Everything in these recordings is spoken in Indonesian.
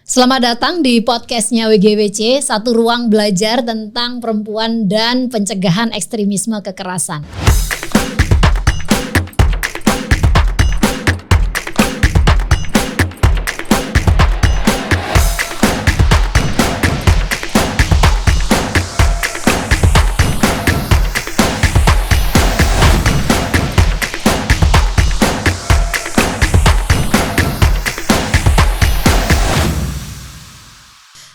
Selamat datang di podcastnya WGWC, satu ruang belajar tentang perempuan dan pencegahan ekstremisme kekerasan.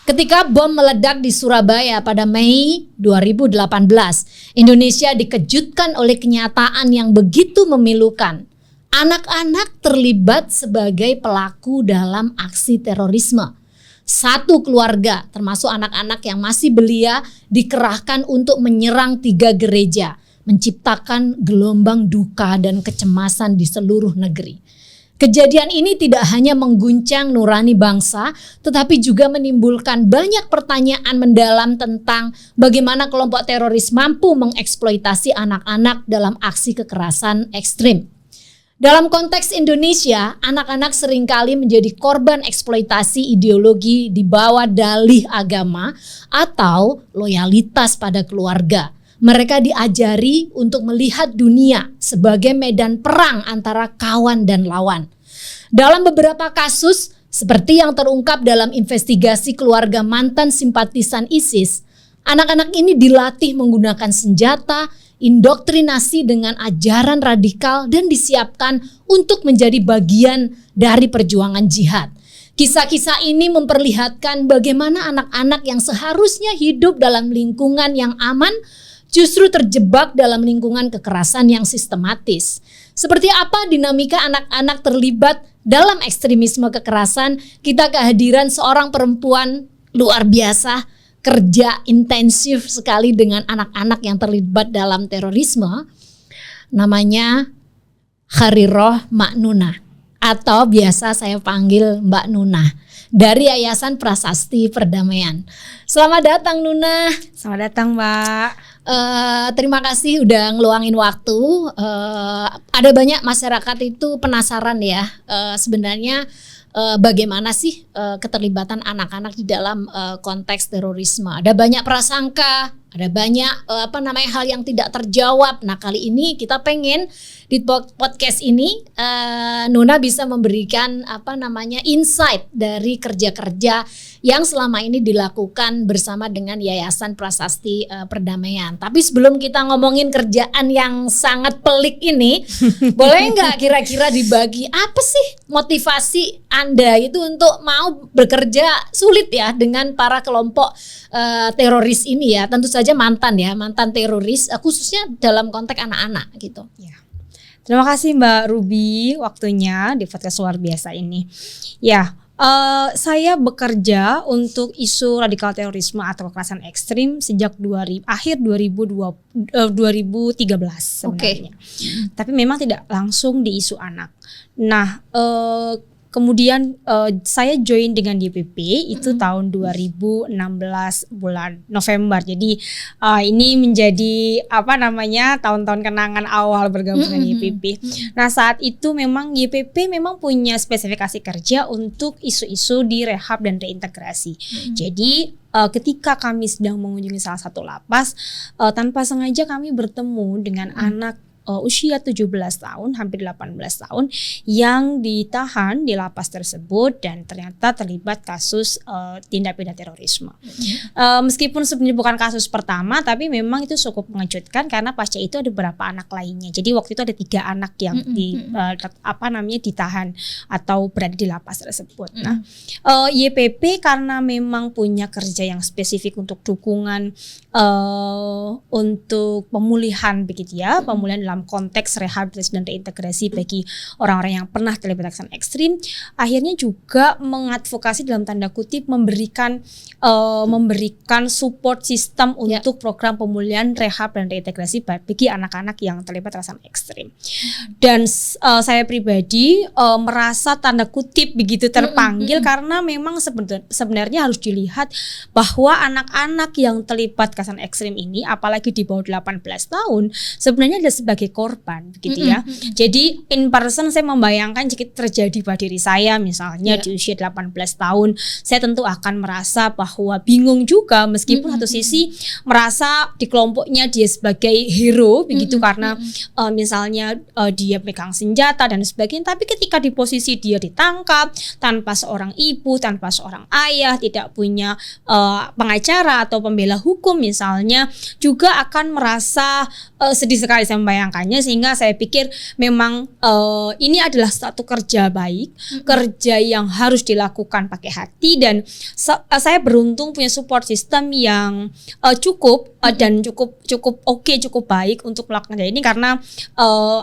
Ketika bom meledak di Surabaya pada Mei 2018, Indonesia dikejutkan oleh kenyataan yang begitu memilukan. Anak-anak terlibat sebagai pelaku dalam aksi terorisme. Satu keluarga, termasuk anak-anak yang masih belia, dikerahkan untuk menyerang 3 gereja, menciptakan gelombang duka dan kecemasan di seluruh negeri. Kejadian ini tidak hanya mengguncang nurani bangsa, tetapi juga menimbulkan banyak pertanyaan mendalam tentang bagaimana kelompok teroris mampu mengeksploitasi anak-anak dalam aksi kekerasan ekstrim. Dalam konteks Indonesia, anak-anak seringkali menjadi korban eksploitasi ideologi di bawah dalih agama atau loyalitas pada keluarga. Mereka diajari untuk melihat dunia sebagai medan perang antara kawan dan lawan. Dalam beberapa kasus, seperti yang terungkap dalam investigasi keluarga mantan simpatisan ISIS, anak-anak ini dilatih menggunakan senjata, indoktrinasi dengan ajaran radikal dan disiapkan untuk menjadi bagian dari perjuangan jihad. Kisah-kisah ini memperlihatkan bagaimana anak-anak yang seharusnya hidup dalam lingkungan yang aman justru terjebak dalam lingkungan kekerasan yang sistematis. Seperti apa dinamika anak-anak terlibat dalam ekstremisme kekerasan? Kita kehadiran seorang perempuan luar biasa, kerja intensif sekali dengan anak-anak yang terlibat dalam terorisme. Namanya Khariroh Maknunah, atau biasa saya panggil Mbak Nunah, dari Yayasan Prasasti Perdamaian. Selamat datang Nunah. Selamat datang Mbak. Terima kasih udah ngeluangin waktu. Ada banyak masyarakat itu penasaran ya, sebenarnya bagaimana sih keterlibatan anak-anak di dalam konteks terorisme. Ada banyak prasangka, ada banyak hal yang tidak terjawab. Nah, kali ini kita pengen di podcast ini Nuna bisa memberikan insight dari kerja-kerja yang selama ini dilakukan bersama dengan Yayasan Prasasti Perdamaian. Tapi sebelum kita ngomongin kerjaan yang sangat pelik ini, boleh nggak kira-kira dibagi apa sih motivasi Anda itu untuk mau bekerja sulit ya dengan para kelompok teroris ini ya? Tentu saja mantan teroris, khususnya dalam konteks anak-anak gitu. Ya. Terima kasih Mbak Ruby waktunya di podcast luar biasa ini. Ya, saya bekerja untuk isu radikal terorisme atau kekerasan ekstrim sejak akhir 2013 sebenarnya. Okay. Tapi memang tidak langsung di isu anak. Nah, kemudian saya join dengan YPP itu tahun 2016 bulan November. Jadi ini menjadi tahun-tahun kenangan awal bergabung dengan YPP. Nah, saat itu memang YPP memang punya spesifikasi kerja untuk isu-isu di rehab dan reintegrasi. Jadi ketika kami sedang mengunjungi salah satu lapas, tanpa sengaja kami bertemu dengan anak usia 17 tahun, hampir 18 tahun yang ditahan di lapas tersebut dan ternyata terlibat kasus tindak pidana terorisme. Meskipun sebenarnya bukan kasus pertama, tapi memang itu cukup mengejutkan karena pasca itu ada beberapa anak lainnya. Jadi waktu itu ada 3 anak yang ditahan atau berada di lapas tersebut. Nah, YPP karena memang punya kerja yang spesifik untuk dukungan untuk pemulihan begitu ya, pemulihan dalam konteks rehabilitasi dan reintegrasi bagi orang-orang yang pernah terlibat kekerasan ekstrim, akhirnya juga mengadvokasi dalam tanda kutip memberikan support sistem untuk program pemulihan rehab dan reintegrasi bagi anak-anak yang terlibat kekerasan ekstrim. Dan saya pribadi merasa tanda kutip begitu terpanggil karena memang sebenarnya harus dilihat bahwa anak-anak yang terlibat kekerasan ekstrim ini, apalagi di bawah 18 tahun, sebenarnya ada sebagai sebagai korban begitu ya. Jadi in person saya membayangkan jika terjadi pada diri saya misalnya di usia 18 tahun, saya tentu akan merasa bahwa bingung juga, meskipun satu sisi merasa di kelompoknya dia sebagai hero begitu karena misalnya dia pegang senjata dan sebagainya, tapi ketika di posisi dia ditangkap tanpa seorang ibu, tanpa seorang ayah, tidak punya pengacara atau pembela hukum misalnya, juga akan merasa sedih sekali saya membayangkannya. Sehingga saya pikir memang ini adalah satu kerja baik, kerja yang harus dilakukan pakai hati, dan saya beruntung punya support system yang cukup dan cukup oke, cukup baik untuk melakukan ini, karena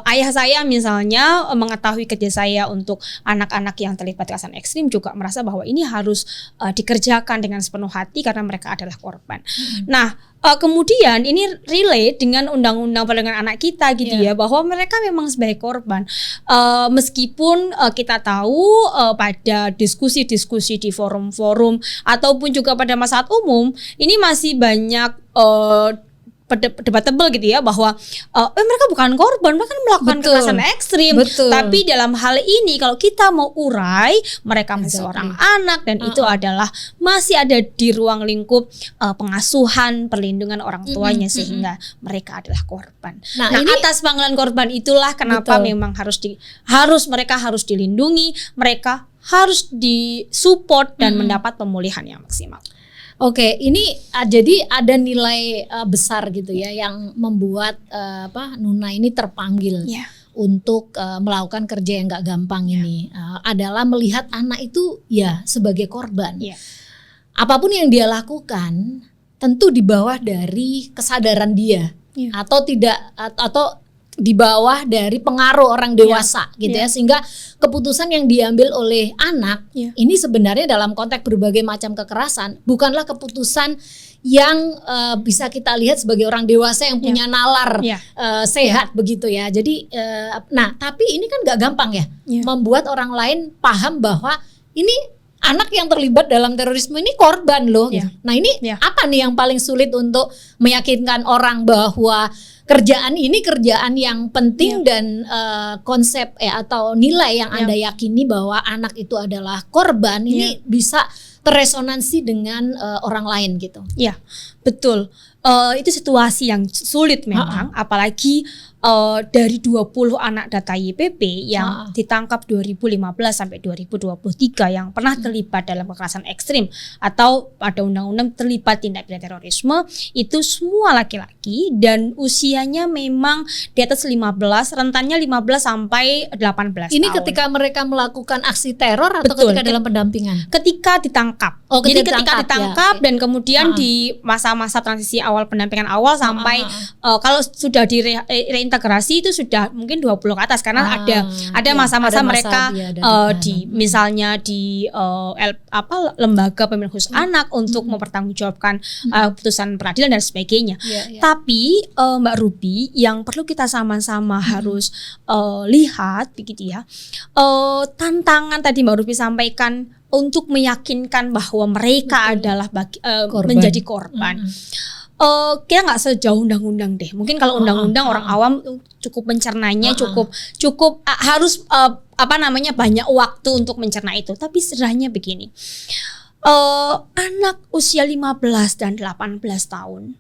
ayah saya misalnya mengetahui kerja saya untuk anak-anak yang terlibat kekerasan ekstrim, juga merasa bahwa ini harus dikerjakan dengan sepenuh hati karena mereka adalah korban. Nah, kemudian ini relate dengan undang-undang perlindungan anak kita gitu ya, bahwa mereka memang sebagai korban. Meskipun kita tahu pada diskusi-diskusi di forum-forum ataupun juga pada masyarakat umum ini masih banyak debatable gitu ya, bahwa mereka bukan korban, mereka melakukan kekerasan ekstrim. Tapi dalam hal ini kalau kita mau urai, mereka masih seorang anak, dan itu adalah masih ada di ruang lingkup pengasuhan, perlindungan orang tuanya, sehingga mereka adalah korban. Nah ini, atas panggilan korban itulah kenapa memang mereka harus dilindungi, mereka harus disupport dan mendapat pemulihan yang maksimal. Oke, ini jadi ada nilai besar gitu ya yang membuat Nuna ini terpanggil untuk melakukan kerja yang gak gampang ini, adalah melihat anak itu ya sebagai korban. Apapun yang dia lakukan tentu di bawah dari kesadaran dia, atau tidak, atau di bawah dari pengaruh orang dewasa gitu ya, sehingga keputusan yang diambil oleh anak ini sebenarnya dalam konteks berbagai macam kekerasan bukanlah keputusan yang bisa kita lihat sebagai orang dewasa yang punya nalar sehat begitu ya. Jadi nah tapi ini kan gak gampang ya, membuat orang lain paham bahwa ini anak yang terlibat dalam terorisme ini korban loh. Nah ini apa nih yang paling sulit untuk meyakinkan orang bahwa kerjaan ini kerjaan yang penting dan konsep atau nilai yang Anda yakini bahwa anak itu adalah korban ini bisa terresonansi dengan orang lain gitu. Ya, betul. Itu situasi yang sulit memang, apalagi dari 20 anak data YPP yang ditangkap 2015 sampai 2023 yang pernah terlibat dalam kekerasan ekstrim atau pada undang-undang terlibat tindak pidana terorisme, itu semua laki-laki dan usianya memang di atas 15, rentannya 15 sampai 18 ini tahun. Ketika mereka melakukan aksi teror atau ketika dalam pendampingan? Ketika ditangkap. Jadi ketika ditangkap dan kemudian di masa-masa transisi awal, pendampingan awal sampai kalau sudah reintegrasi itu sudah mungkin 20 ke atas, karena ada masa-masa mereka misalnya di lembaga pembinaan khusus anak untuk mempertanggungjawabkan putusan peradilan dan sebagainya. Tapi Mbak Ruby, yang perlu kita sama-sama harus lihat begitu ya, tantangan tadi Mbak Ruby sampaikan untuk meyakinkan bahwa mereka adalah menjadi korban. Kita nggak sejauh undang-undang deh. Mungkin kalau undang-undang orang awam cukup mencernanya, cukup harus banyak waktu untuk mencerna itu. Tapi sederhananya begini, anak usia 15 dan 18 tahun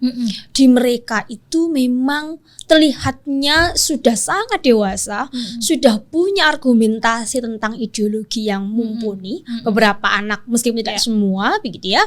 di mereka itu memang terlihatnya sudah sangat dewasa, sudah punya argumentasi tentang ideologi yang mumpuni. Beberapa anak, meskipun tidak semua begitu ya.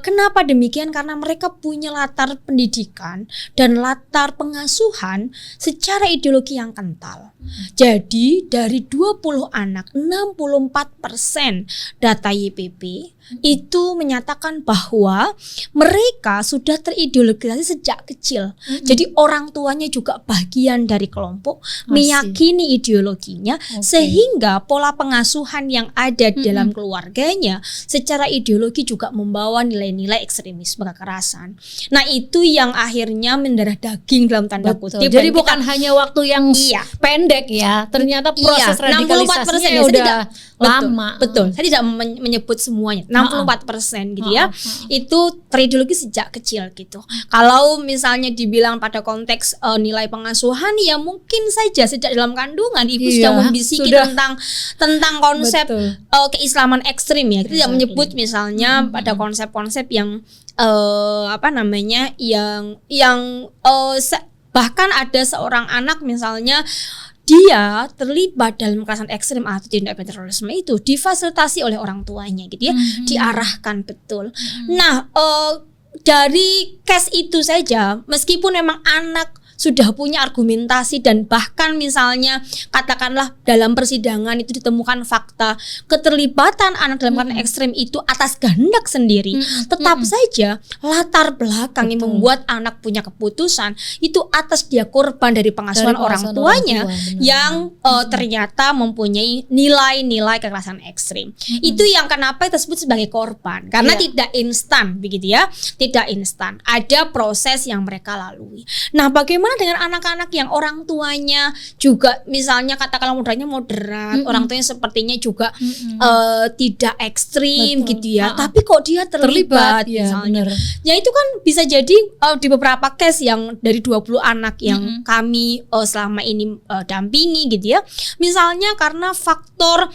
Kenapa demikian? Karena mereka punya latar pendidikan dan latar pengasuhan secara ideologi yang kental. Jadi dari 20 anak, 64% data YPP itu menyatakan bahwa mereka sudah terideologisasi sejak kecil. Jadi orang tuanya juga bagian dari kelompok, meyakini ideologinya, sehingga pola pengasuhan yang ada di dalam keluarganya secara ideologi juga membawa nilai-nilai ekstremisme kekerasan. Nah itu yang akhirnya mendarah daging dalam tanda kutip. Jadi bukan hanya waktu yang pendek ya, ternyata proses radikalisasinya udah lama. Betul. Saya tidak menyebut semuanya. 64% gitu ya. Itu terideologi sejak kecil gitu. Kalau misalnya dibilang pada konteks nilai pengasuhan, ya mungkin saja sejak dalam kandungan ibu sudah membisiki tentang konsep keislaman ekstrim ya. Kita tidak menyebut misalnya pada konsep-konsep yang bahkan ada seorang anak misalnya dia terlibat dalam kekerasan ekstrim atau tindak pidana terorisme itu difasilitasi oleh orang tuanya gitu ya, diarahkan betul. Nah, dari case itu saja, meskipun memang anak sudah punya argumentasi dan bahkan misalnya katakanlah dalam persidangan itu ditemukan fakta keterlibatan anak dalam kekerasan ekstrem itu atas kehendak sendiri, tetap saja latar belakang yang membuat anak punya keputusan itu atas dia korban dari pengasuhan orang tuanya yang ternyata mempunyai nilai-nilai kekerasan ekstrem. Itu yang kenapa disebut sebagai korban, karena tidak instan begitu ya, tidak instan, ada proses yang mereka lalui. Nah, bagaimana dengan anak-anak yang orang tuanya juga misalnya katakanlah moderat, orang tuanya sepertinya juga tidak ekstrim gitu ya, tapi kok dia terlibat misalnya. Ya itu kan bisa jadi di beberapa case yang dari 20 anak yang kami selama ini dampingi gitu ya. Misalnya karena faktor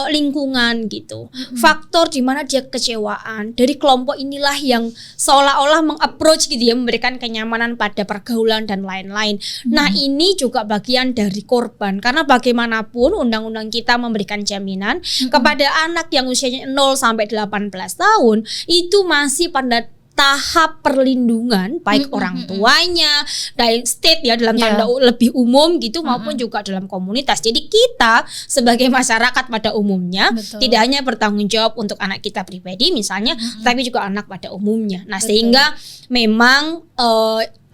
lingkungan gitu. Faktor di mana dia kekecewaan dari kelompok inilah yang seolah-olah meng-approach gitu ya, memberikan kenyamanan pada pergaulan dan lain-lain. Nah, ini juga bagian dari korban karena bagaimanapun undang-undang kita memberikan jaminan kepada anak yang usianya 0 sampai 18 tahun itu masih pada tahap perlindungan baik orang tuanya, dari state ya dalam tanda lebih umum gitu maupun juga dalam komunitas. Jadi kita sebagai masyarakat pada umumnya tidak hanya bertanggung jawab untuk anak kita pribadi misalnya, tapi juga anak pada umumnya. Nah, sehingga memang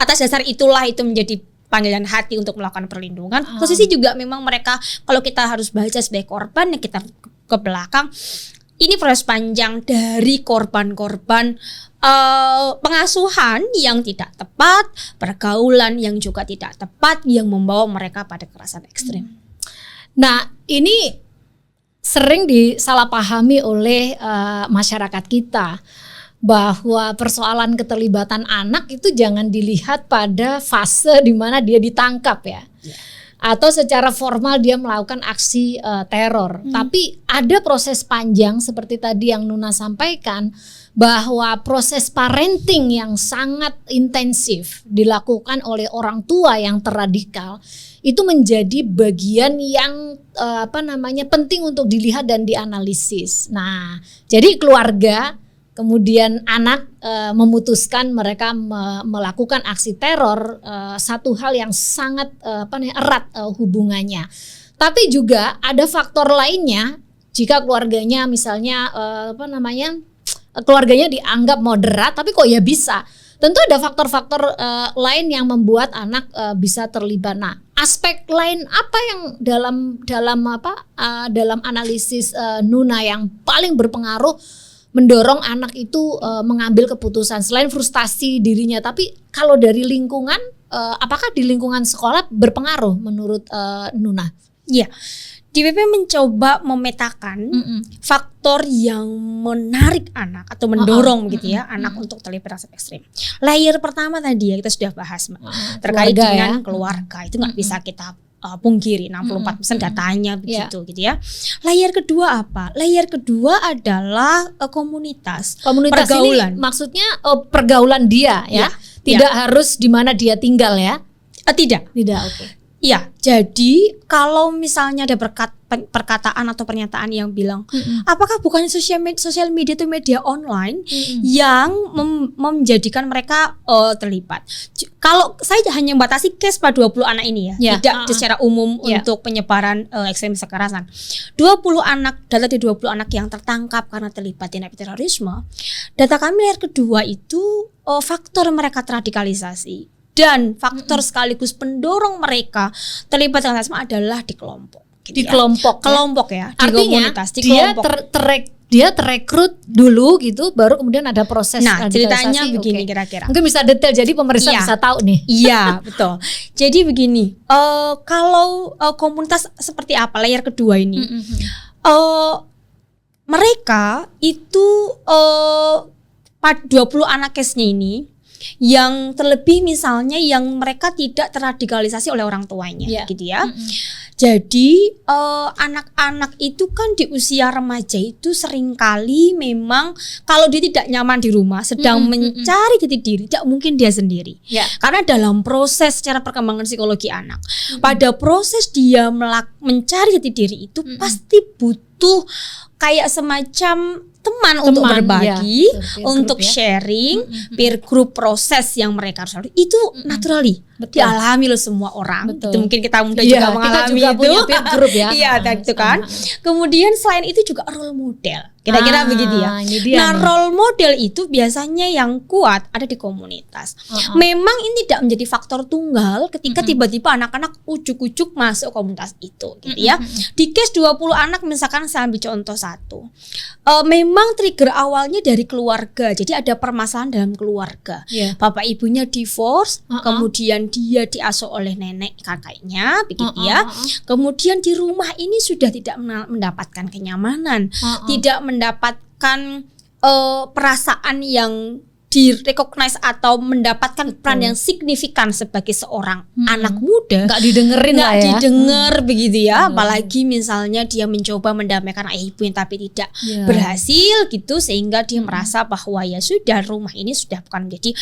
atas dasar itulah itu menjadi panggilan hati untuk melakukan perlindungan. Posisi juga memang mereka kalau kita harus baca sebagai korban ya kita ke belakang. Ini proses panjang dari korban-korban pengasuhan yang tidak tepat, pergaulan yang juga tidak tepat yang membawa mereka pada kekerasan ekstrem. Nah, ini sering disalahpahami oleh masyarakat kita bahwa persoalan keterlibatan anak itu jangan dilihat pada fase di mana dia ditangkap ya. Atau secara formal dia melakukan aksi teror. Tapi ada proses panjang seperti tadi yang Nuna sampaikan, bahwa proses parenting yang sangat intensif dilakukan oleh orang tua yang terradikal itu menjadi bagian yang penting untuk dilihat dan dianalisis. Nah, jadi keluarga kemudian anak memutuskan mereka melakukan aksi teror, satu hal yang sangat erat hubungannya. Tapi juga ada faktor lainnya jika keluarganya misalnya keluarganya dianggap moderat, tapi kok ya bisa. Tentu ada faktor-faktor lain yang membuat anak bisa terlibat. Nah, aspek lain apa yang dalam analisis Nuna yang paling berpengaruh mendorong anak itu mengambil keputusan selain frustasi dirinya, tapi kalau dari lingkungan, apakah di lingkungan sekolah berpengaruh menurut Nuna? Iya, DPP mencoba memetakan faktor yang menarik anak atau mendorong gitu ya anak untuk terlibat kekerasan ekstrem. Layer pertama tadi ya kita sudah bahas terkait keluarga, dengan keluarga itu nggak bisa kita pungkiri, 64% datanya begitu gitu ya. Layer kedua apa? Layer kedua adalah komunitas pergaulan. Ini maksudnya pergaulan dia ya, tidak harus di mana dia tinggal ya? Tidak. Oke. Iya, jadi kalau misalnya ada perkataan atau pernyataan yang bilang, apakah bukan sosial media itu media online yang menjadikan mereka terlibat? Kalau saya hanya membatasi case pada 20 anak ini ya, tidak secara umum untuk penyebaran ekstremis kekerasan. 20 anak, data dari 20 anak yang tertangkap karena terlibat tindak pidana terorisme. Data kami layer kedua itu faktor mereka terradikalisasi. Dan faktor sekaligus pendorong mereka terlibat dengan terorisme adalah di kelompok. Gitu kelompok ya. Di artinya komunitas, di dia kelompok. Dia terekrut dulu gitu, baru kemudian ada proses radikalisasi. Nah, ceritanya begini kira-kira. Mungkin bisa detail jadi pemirsa bisa tahu nih. Iya, betul. Jadi begini, kalau komunitas seperti apa layer kedua ini? mereka itu 20 anak case-nya ini yang terlebih misalnya yang mereka tidak terradikalisasi oleh orang tuanya, gitu ya. Jadi anak-anak itu kan di usia remaja itu seringkali memang kalau dia tidak nyaman di rumah, sedang mencari jati diri, tidak mungkin dia sendiri. Karena dalam proses secara perkembangan psikologi anak, pada proses dia mencari jati diri itu pasti butuh kayak semacam teman untuk berbagi, untuk sharing, peer group proses yang mereka harus itu naturally dialami oleh semua orang. Itu mungkin kita mudah juga mengalami kita juga itu. Punya peer group ya. Iya, itu kan. Kemudian selain itu juga role model. Kira-kira begitu ya. Nah, role model itu biasanya yang kuat ada di komunitas. Memang ini tidak menjadi faktor tunggal ketika tiba-tiba anak-anak ujuk-ujuk masuk komunitas itu, gitu ya. Di case 20 anak misalkan saya ambil contoh satu. Memang trigger awalnya dari keluarga. Jadi ada permasalahan dalam keluarga. Bapak ibunya divorce, kemudian dia diasuh oleh nenek kakaknya, begitu ya. Kemudian di rumah ini sudah tidak mendapatkan kenyamanan, tidak mendapatkan perasaan yang direcognize atau mendapatkan peran yang signifikan sebagai seorang anak muda, nggak didengerin lah ya, didengar begitu ya. Apalagi misalnya dia mencoba mendamaikan ayah ibu yang tapi tidak berhasil gitu, sehingga dia merasa bahwa ya sudah rumah ini sudah bukan menjadi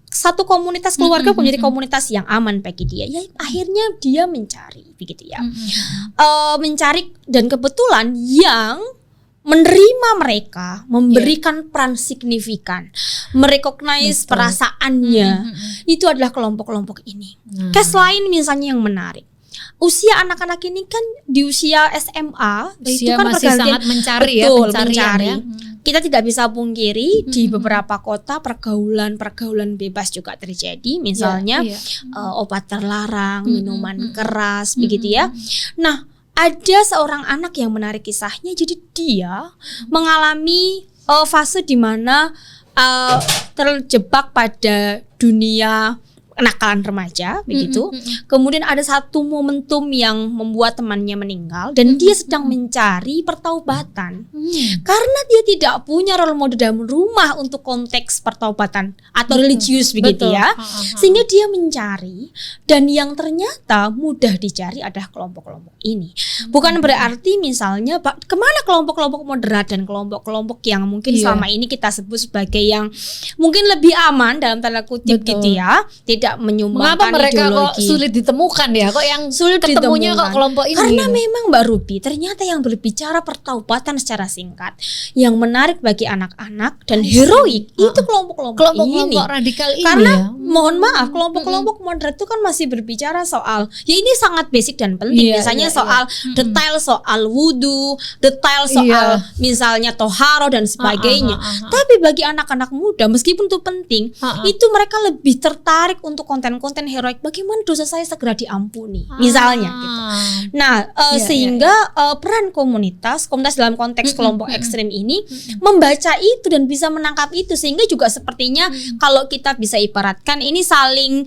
satu komunitas keluarga, menjadi komunitas yang aman bagi dia. Ya akhirnya dia mencari begitu ya, mencari, dan kebetulan yang menerima mereka, memberikan peran signifikan, merecognize perasaannya, itu adalah kelompok-kelompok ini. Case lain misalnya yang menarik, usia anak-anak ini kan di usia SMA, itu kan masih sangat mencari, mencari. Kita tidak bisa pungkiri di beberapa kota pergaulan bebas juga terjadi, misalnya obat terlarang, minuman keras, begitu ya. Nah, ada seorang anak yang menarik kisahnya. Jadi dia mengalami fase di mana terjebak pada dunia kenakalan remaja, begitu. Kemudian ada satu momentum yang membuat temannya meninggal dan dia sedang mencari pertaubatan. Karena dia tidak punya role model dalam rumah untuk konteks pertaubatan atau religius, begitu ya. Sehingga dia mencari, dan yang ternyata mudah dicari adalah kelompok-kelompok ini. Bukan berarti misalnya kemana kelompok-kelompok moderat dan kelompok-kelompok yang mungkin selama ini kita sebut sebagai yang mungkin lebih aman dalam tanda kutip, gitu ya, tidak menyumbangkan mereka ideologi. Kok sulit ditemukan ya? Kok yang sulit ketemunya ditemukan kok kelompok ini? Karena memang Mbak Ruby, ternyata yang berbicara pertaubatan secara singkat, yang menarik bagi anak-anak dan heroik itu kelompok-kelompok ini. Radikal ini. Karena mohon maaf, kelompok-kelompok moderat itu kan masih berbicara soal, ya ini sangat basic dan penting. Misalnya soal detail soal wudu, detail soal misalnya toharo dan sebagainya. Tapi bagi anak-anak muda, meskipun itu penting, itu mereka lebih tertarik untuk konten-konten heroik, bagaimana dosa saya segera diampuni, misalnya gitu. Nah, sehingga peran komunitas dalam konteks kelompok ekstrim ini membaca itu dan bisa menangkap itu, sehingga juga sepertinya kalau kita bisa ibaratkan ini saling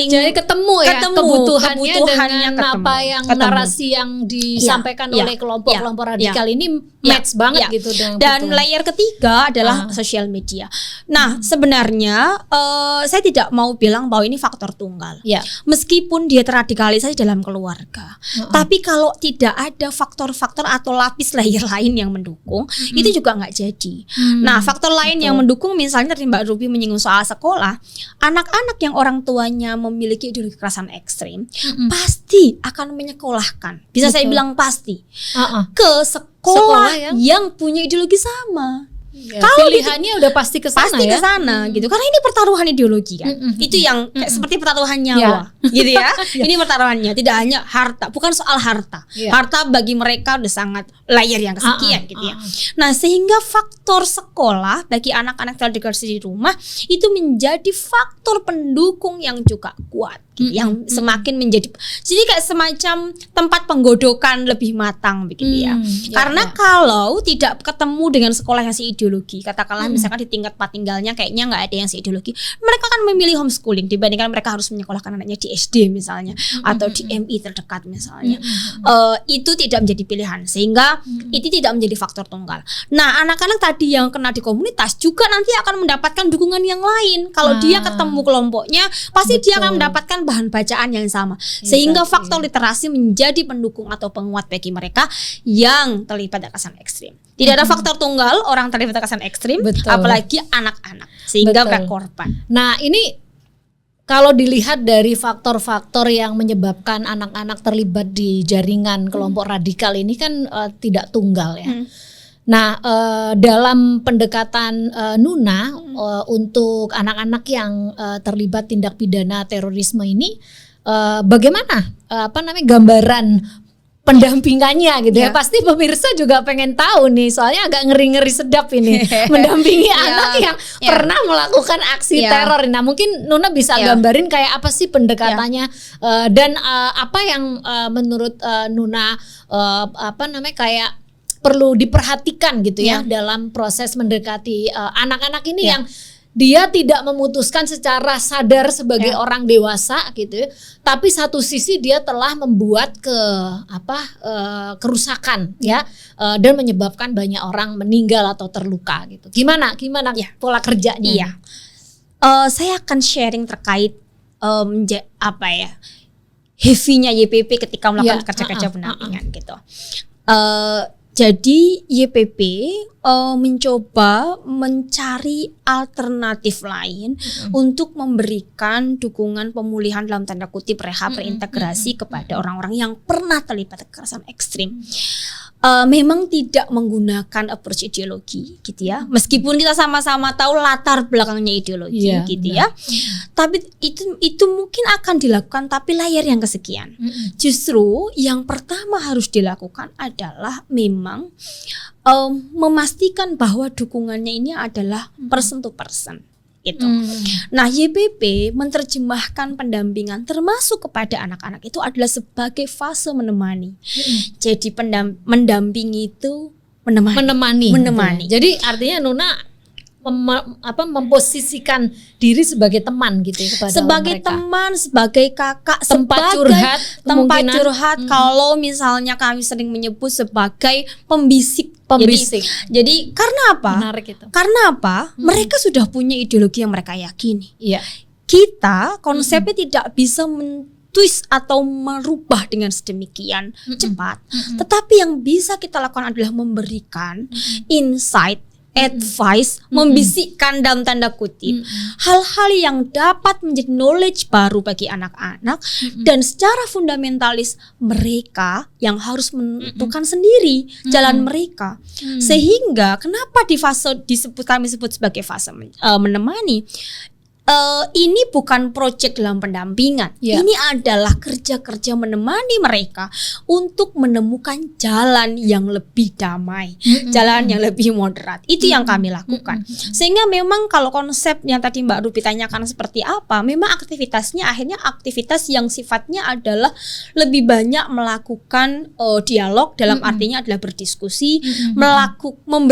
jadi ketemu kebutuhannya dengan ketemu. Apa yang narasi yang disampaikan oleh kelompok-kelompok radikal ini match banget gitu dengan dan layer ketiga adalah sosial media. Nah, sebenarnya saya tidak mau bilang bahwa ini faktor tunggal. Meskipun dia terradikalisasi dalam keluarga, tapi kalau tidak ada faktor-faktor atau lapis layer lain yang mendukung, itu juga nggak jadi. Nah, faktor lain yang mendukung, misalnya tadi Mbak Ruby menyinggung soal sekolah, anak-anak yang orang tuanya memiliki ideologi kekerasan ekstrim pasti akan menyekolahkan. Bisa saya bilang pasti ke sekolah yang punya ideologi sama. Kalau pilihannya udah pasti ke sana, ke sana gitu. Karena ini pertaruhan ideologi kan. Itu yang kayak seperti pertaruhan nyawa gitu ya. Ini pertaruhannya tidak hanya harta, bukan soal harta. Harta bagi mereka udah sangat layer yang kesekian gitu ya. Nah, sehingga faktor sekolah bagi anak-anak terradikalisasi di rumah itu menjadi faktor pendukung yang juga kuat. Yang semakin menjadi jadi kayak semacam tempat penggodokan lebih matang begitu ya. Karena kalau tidak ketemu dengan sekolah yang seideologi. Katakanlah misalkan di tingkat tempat tinggalnya kayaknya nggak ada yang seideologi, mereka akan memilih homeschooling dibandingkan mereka harus menyekolahkan anaknya di SD misalnya atau di MI terdekat misalnya. Itu tidak menjadi pilihan, sehingga itu tidak menjadi faktor tunggal. Nah, anak-anak tadi yang kena di komunitas juga nanti akan mendapatkan dukungan yang lain. Kalau dia ketemu kelompoknya, pasti dia akan mendapatkan bahan bacaan yang sama, sehingga faktor literasi menjadi pendukung atau penguat bagi mereka yang terlibat kekerasan ekstrim. Tidak ada faktor tunggal orang terlibat kekerasan ekstrim, apalagi anak-anak, sehingga mereka korban. Nah, ini kalau dilihat dari faktor-faktor yang menyebabkan anak-anak terlibat di jaringan kelompok radikal ini kan tidak tunggal ya. Nah, dalam pendekatan Nuna untuk anak-anak yang terlibat tindak pidana terorisme ini, bagaimana gambaran pendampingannya gitu ya. Pasti pemirsa juga pengen tahu nih, soalnya agak ngeri-ngeri sedap ini mendampingi anak yang pernah melakukan aksi teror. Nah, mungkin Nuna bisa gambarin kayak apa sih pendekatannya dan apa yang menurut Nuna kayak perlu diperhatikan gitu ya dalam proses mendekati anak-anak ini yang dia tidak memutuskan secara sadar sebagai orang dewasa gitu, tapi satu sisi dia telah membuat kerusakan dan menyebabkan banyak orang meninggal atau terluka gitu. Gimana pola kerjanya? Saya akan sharing terkait heavy-nya YPP ketika melakukan kerja-kerja pendampingan gitu. Jadi YPP mencoba mencari alternatif lain untuk memberikan dukungan pemulihan dalam tanda kutip rehab reintegrasi kepada orang-orang yang pernah terlibat kekerasan ekstrim. Memang tidak menggunakan approach ideologi gitu ya, meskipun kita sama-sama tahu latar belakangnya ideologi gitu ya. Tapi itu mungkin akan dilakukan, tapi layar yang kesekian. Justru yang pertama harus dilakukan adalah memang memastikan bahwa dukungannya ini adalah person to person gitu. Nah, YPP menerjemahkan pendampingan termasuk kepada anak-anak itu adalah sebagai fase menemani. Jadi mendampingi itu menemani. Jadi artinya Nuna memposisikan diri sebagai teman gitu ya kepada sebagai mereka. Teman, sebagai kakak, tempat curhat. Kalau misalnya kami sering menyebut sebagai pembisik. Jadi karena apa? Menarik itu. Karena apa? Mereka sudah punya ideologi yang mereka yakini. Kita konsepnya tidak bisa twist atau merubah dengan sedemikian cepat. Tetapi yang bisa kita lakukan adalah memberikan insight, advice, membisikkan dalam tanda kutip hal-hal yang dapat menjadi knowledge baru bagi anak-anak, dan secara fundamentalis mereka yang harus menentukan sendiri jalan mereka. Sehingga kenapa kami sebut sebagai fase menemani. Ini bukan proyek dalam pendampingan. Ini adalah kerja-kerja menemani mereka untuk menemukan jalan yang lebih damai, jalan yang lebih moderat. Itu yang kami lakukan. Sehingga memang kalau konsep yang tadi Mbak Ruby tanyakan seperti apa, memang aktivitasnya akhirnya aktivitas yang sifatnya adalah lebih banyak melakukan dialog, dalam artinya adalah berdiskusi, melakukan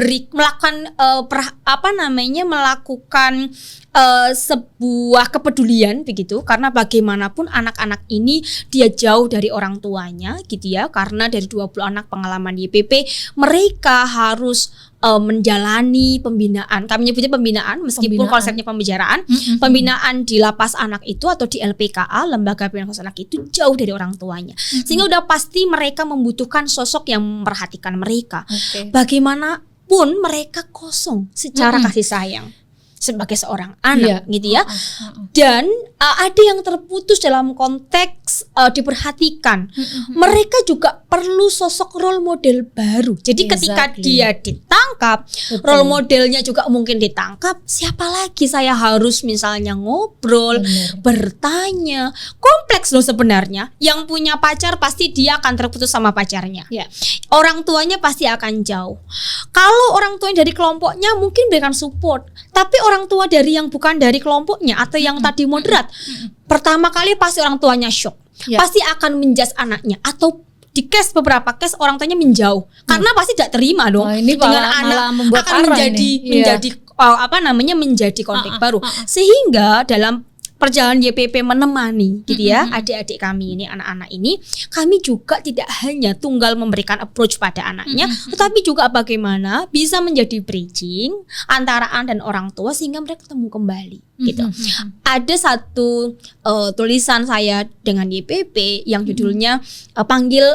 sebuah kepedulian begitu, karena bagaimanapun anak-anak ini dia jauh dari orang tuanya gitu ya, karena dari 20 anak pengalaman YPP mereka harus menjalani pembinaan. Kami nyebutnya pembinaan meskipun konsepnya pembicaraan. Pembinaan di lapas anak itu atau di LPKA, lembaga pembinaan khusus anak itu jauh dari orang tuanya. Sehingga udah pasti mereka membutuhkan sosok yang memperhatikan mereka. Bagaimanapun mereka kosong secara kasih sayang sebagai seorang anak gitu ya. Dan ada yang terputus dalam konteks diperhatikan. Mereka juga perlu sosok role model baru. Jadi ketika dia ditangkap, role modelnya juga mungkin ditangkap. Siapa lagi saya harus misalnya ngobrol, bertanya. Kompleks loh sebenarnya. Yang punya pacar pasti dia akan terputus sama pacarnya. Orang tuanya pasti akan jauh. Kalau orang tuanya dari kelompoknya mungkin berikan support, tapi orang tua dari yang bukan dari kelompoknya atau yang tadi moderat, pertama kali pasti orang tuanya shock, pasti akan menjudge anaknya atau di case beberapa case orang tuanya menjauh karena pasti tidak terima dong ini dengan malah anak membuat akan menjadi menjadi konflik baru sehingga dalam perjalanan YPP menemani gitu ya adik-adik kami ini, anak-anak ini, kami juga tidak hanya tunggal memberikan approach pada anaknya, tetapi juga bagaimana bisa menjadi bridging antara anak dan orang tua sehingga mereka ketemu kembali gitu. Ada satu tulisan saya dengan YPP yang judulnya panggil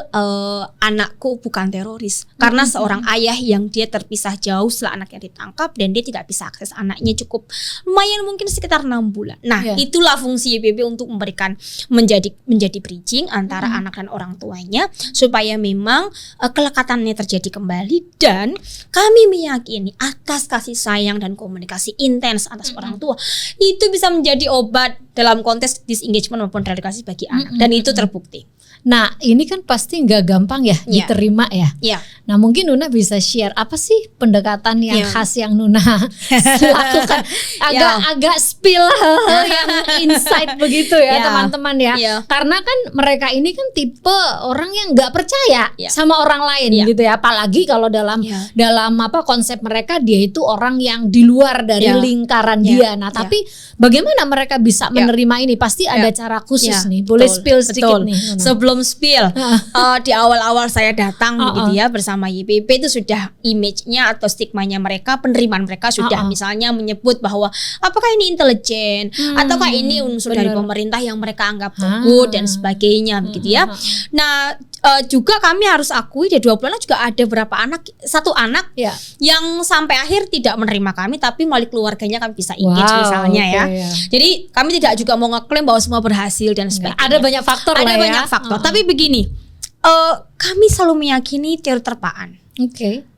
anakku bukan teroris, karena seorang ayah yang dia terpisah jauh setelah anaknya ditangkap dan dia tidak bisa akses anaknya cukup lumayan mungkin sekitar 6 bulan. Nah, itulah fungsi YPP untuk memberikan menjadi bridging antara anak dan orang tuanya supaya memang kelekatannya terjadi kembali, dan kami meyakini atas kasih sayang dan komunikasi intens atas orang tua itu bisa menjadi obat dalam konteks disengagement maupun radikalisasi bagi anak, dan itu terbukti. Nah, ini kan pasti nggak gampang ya diterima ya. Nah, mungkin Nuna bisa share apa sih pendekatan yang khas yang Nuna lakukan, agak spill hal-hal yang insight begitu ya teman-teman ya. Karena kan mereka ini kan tipe orang yang nggak percaya sama orang lain gitu ya. Apalagi kalau dalam konsep mereka dia itu orang yang di luar dari lingkaran dia. Nah, tapi bagaimana mereka bisa menerima ini? Pasti ada cara khusus nih. Boleh spill sedikit nih, Nuna. Sebelum spill, di awal-awal saya datang gitu ya bersama YPP itu sudah image-nya atau stigmanya mereka, penerimaan mereka sudah misalnya menyebut bahwa apakah ini intelijen ataukah ini unsur dari pemerintah yang mereka anggap good dan sebagainya gitu ya. Nah, juga kami harus akui di 2 bulan juga ada beberapa satu anak yang sampai akhir tidak menerima kami, tapi melalui keluarganya kami bisa engage misalnya ya. Jadi kami tidak juga mau ngeklaim bahwa semua berhasil dan sebagainya. Ada banyak faktor lah ya. Banyak faktor. Tapi begini, kami selalu meyakini teori terpaan.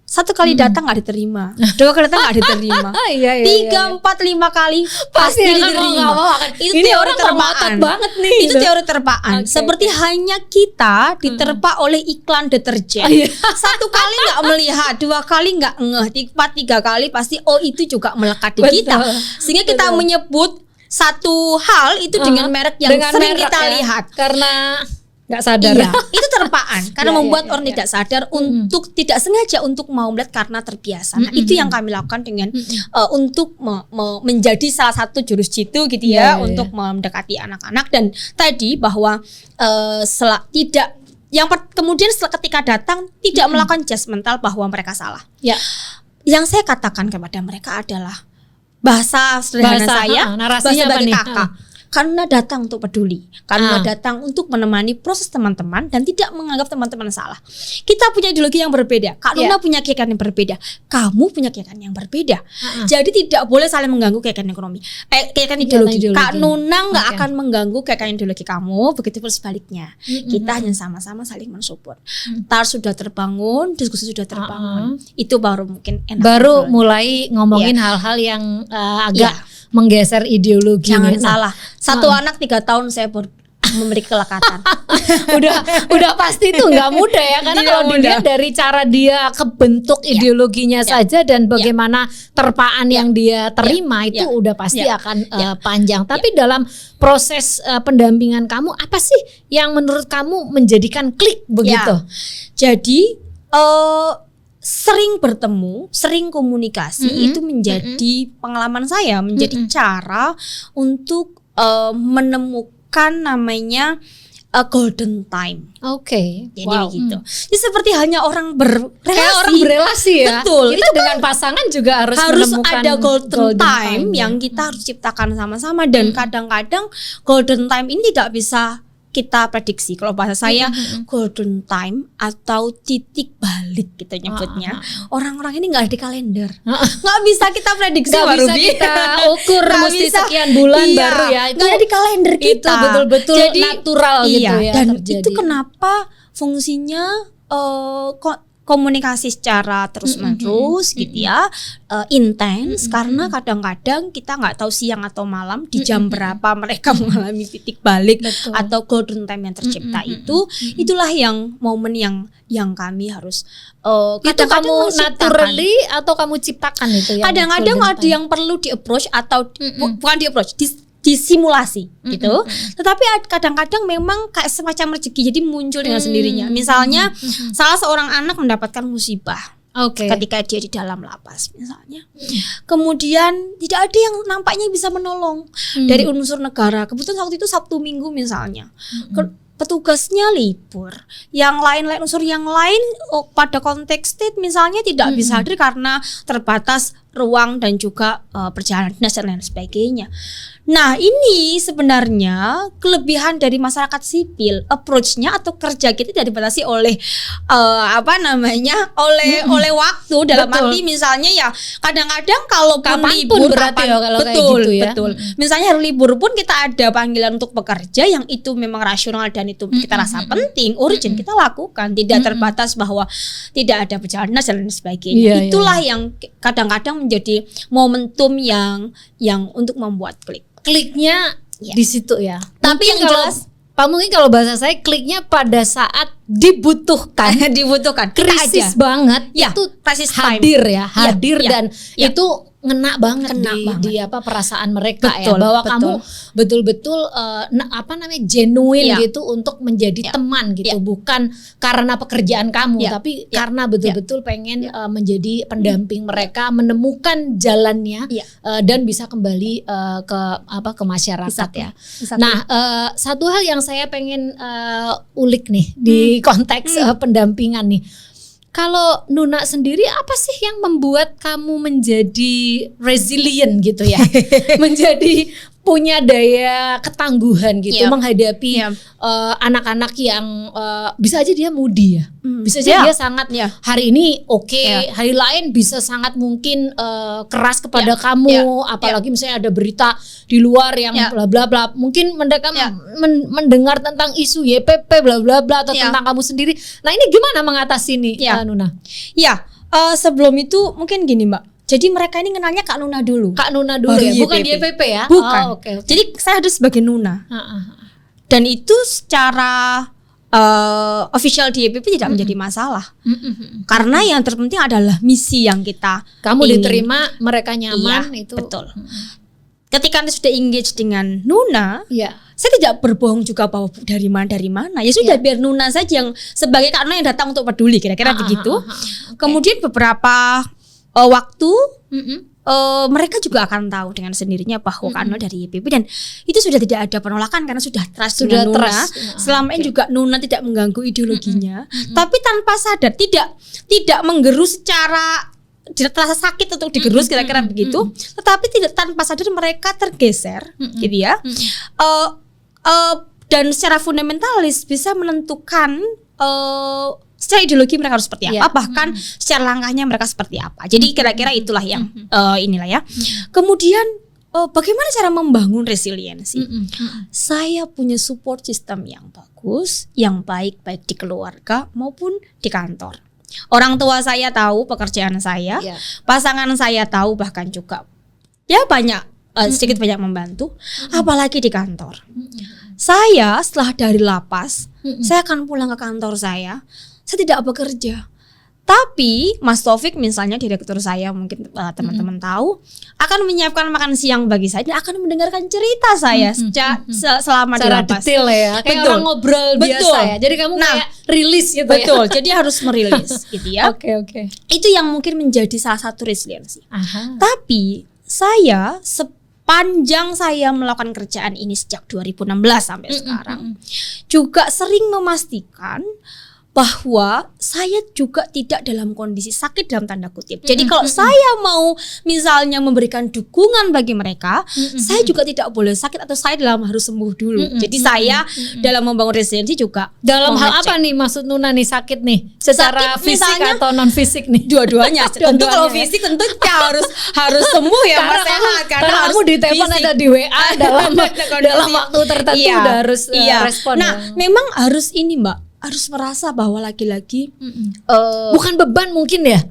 Satu kali datang nggak diterima, 2 kali datang nggak diterima, 3, 4, 5 kali pasti diterima. Itu ini teori orang terpaan banget nih. Itu teori terpaan. Seperti hanya kita diterpa oleh iklan deterjen. Satu kali nggak melihat, 2 kali nggak ngeh, 3 kali pasti itu juga melekat di kita. Sehingga kita menyebut satu hal itu dengan merek yang sering kita lihat karena nggak sadar. Itu terpaan karena membuat orang tidak sadar untuk tidak sengaja untuk mau melihat karena terbiasa. Nah, itu yang kami lakukan dengan untuk menjadi salah satu jurus jitu gitu ya untuk mendekati anak-anak. Dan tadi bahwa kemudian ketika datang tidak melakukan judgmental bahwa mereka salah. Yang saya katakan kepada mereka adalah bahasa sederhana narasinya sebagai kakak. Karena datang untuk peduli, karena datang untuk menemani proses teman-teman dan tidak menganggap teman-teman salah. Kita punya ideologi yang berbeda, Kak Nuna punya keyakinan yang berbeda, kamu punya keyakinan yang berbeda. Jadi tidak boleh saling mengganggu keyakinan ekonomi, keyakinan ideologi. Kak Nuna nggak akan mengganggu keyakinan ideologi kamu, begitu pun sebaliknya. Kita hanya sama-sama saling mensupport. Tar sudah terbangun, diskusi sudah terbangun, itu baru mungkin enak. Baru mulai ngomongin hal-hal yang agak menggeser ideologi. Jangan salah. Satu anak 3 tahun saya memiliki kelekatan. udah pasti itu nggak mudah ya, karena kalau dilihat dari cara dia kebentuk ideologinya saja dan bagaimana terpaan yang dia terima itu udah pasti akan panjang. Tapi dalam proses pendampingan kamu, apa sih yang menurut kamu menjadikan klik begitu? Jadi sering bertemu, sering komunikasi itu menjadi pengalaman saya, menjadi cara untuk menemukan namanya golden time. Jadi begitu. Jadi seperti hanya orang berrelasi. Kayak orang berrelasi ya. Betul. Kita dengan pasangan juga harus menemukan ada golden time yang kita harus ciptakan sama-sama, dan kadang-kadang golden time ini tidak bisa kita prediksi. Kalau bahasa saya golden time atau titik balik kita nyebutnya. Orang-orang ini nggak ada di kalender, nggak bisa kita prediksi, nggak bisa kita ukur mesti sekian bulan baru ya. Itu nggak ada di kalender kita. Itu betul-betul natural gitu ya. Dan terjadi. itu kenapa fungsinya komunikasi secara terus-menerus gitu ya, intens, karena kadang-kadang kita nggak tahu siang atau malam di jam berapa mereka mengalami titik balik atau golden time yang tercipta. Itulah yang momen yang kami harus itu kamu naturally atau kamu ciptakan itu ya? Kadang-kadang ada yang perlu di approach atau bukan di approach, disimulasi gitu. Tetapi kadang-kadang memang kayak semacam rezeki, jadi muncul dengan sendirinya. Misalnya salah seorang anak mendapatkan musibah ketika dia di dalam lapas misalnya. Kemudian tidak ada yang nampaknya bisa menolong dari unsur negara. Kebetulan waktu itu Sabtu Minggu misalnya. Petugasnya libur, yang lain-lain unsur yang lain pada konteks state misalnya tidak bisa hadir karena terbatas ruang dan juga perjalanan dinas dan lain sebagainya. Nah, ini sebenarnya kelebihan dari masyarakat sipil, approach-nya atau kerja kita tidak dibatasi oleh oleh waktu, dalam arti misalnya ya kadang-kadang kalau libur berarti kalau betul, gitu ya. Betul. Misalnya hari libur pun kita ada panggilan untuk bekerja yang itu memang rasional dan itu kita rasa penting, urgent, kita lakukan, tidak terbatas bahwa tidak ada perjalanan dan lain sebagainya. Itulah yang kadang-kadang menjadi momentum yang untuk membuat kliknya di situ ya. Tapi mungkin yang jelas mungkin kalau bahasa saya kliknya pada saat dibutuhkan krisis banget itu krisis hadir dan ya. Itu ngena banget di perasaan mereka bahwa kamu betul-betul genuine gitu untuk menjadi teman gitu, bukan karena pekerjaan kamu tapi karena betul-betul pengen menjadi pendamping mereka menemukan jalannya dan bisa kembali ke masyarakat ya. Nah, satu hal yang saya pengen ulik nih di konteks pendampingan nih. Kalau Nuna sendiri apa sih yang membuat kamu menjadi resilient gitu ya? Menjadi punya daya ketangguhan gitu menghadapi anak-anak yang bisa aja dia moody ya. Bisa aja dia sangat hari ini hari lain bisa sangat mungkin keras kepada kamu, apalagi misalnya ada berita di luar yang bla bla bla. Mungkin mereka mendengar tentang isu YPP bla bla bla atau tentang kamu sendiri. Nah, ini gimana mengatasi nih Nuna? Sebelum itu mungkin gini Mbak. Jadi mereka ini kenalnya Kak Nuna dulu. Kak Nuna dulu ya, bukan YPP ya? Bukan. Okay. Jadi saya harus sebagai Nuna. Dan itu secara official di YPP tidak menjadi masalah. Karena yang terpenting adalah misi yang kamu diterima, mereka nyaman itu. Betul. Ketika Anda sudah engage dengan Nuna, saya tidak berbohong juga bahwa dari mana. Ya sudah biar Nuna saja yang sebagai Kak Nuna yang datang untuk peduli, kira-kira begitu. Kemudian beberapa waktu mereka juga akan tahu dengan sendirinya bahwa Kak Nuna dari YPP, dan itu sudah tidak ada penolakan karena sudah trust dengan Nuna. Selama ini juga Nuna tidak mengganggu ideologinya, tapi tanpa sadar, tidak menggeru secara tidak terasa sakit untuk digerus, kira-kira begitu. Tetapi tidak tanpa sadar mereka tergeser, gitu ya. Dan secara fundamentalis bisa menentukan secara ideologi mereka harus seperti apa, bahkan secara langkahnya mereka seperti apa. Jadi kira-kira itulah yang inilah ya. Kemudian bagaimana cara membangun resiliensi? Saya punya support system yang bagus, yang baik di keluarga maupun di kantor. Orang tua saya tahu pekerjaan saya, pasangan saya tahu, bahkan juga banyak sedikit banyak membantu, apalagi di kantor. Saya setelah dari lapas, saya akan pulang ke kantor saya tidak bekerja. Tapi Mas Taufik misalnya, direktur saya, mungkin teman-teman tahu, akan menyiapkan makan siang bagi saya dan akan mendengarkan cerita saya selama di lapas. Detail ya, kayak orang ngobrol biasa ya. Jadi kamu kayak rilis gitu ya. Betul, jadi harus merilis gitu ya. Oke. Itu yang mungkin menjadi salah satu resiliensi. Tapi saya sepanjang saya melakukan kerjaan ini sejak 2016 sampai sekarang, juga sering memastikan bahwa saya juga tidak dalam kondisi sakit dalam tanda kutip. Jadi kalau saya mau misalnya memberikan dukungan bagi mereka, saya juga tidak boleh sakit atau saya harus sembuh dulu. Jadi saya dalam membangun resiliensi juga dalam hal apa nih maksud Nuna nih sakit nih? Secara sakit, fisik misalnya, atau non fisik nih? Dua-duanya. Tentu kalau fisik tentu harus sembuh ya, Mas sehat. Karena kamu di telepon atau di WA dalam waktu tertentu udah harus respon. Nah, memang harus ini Mbak, harus merasa bahwa lagi-lagi bukan beban mungkin ya.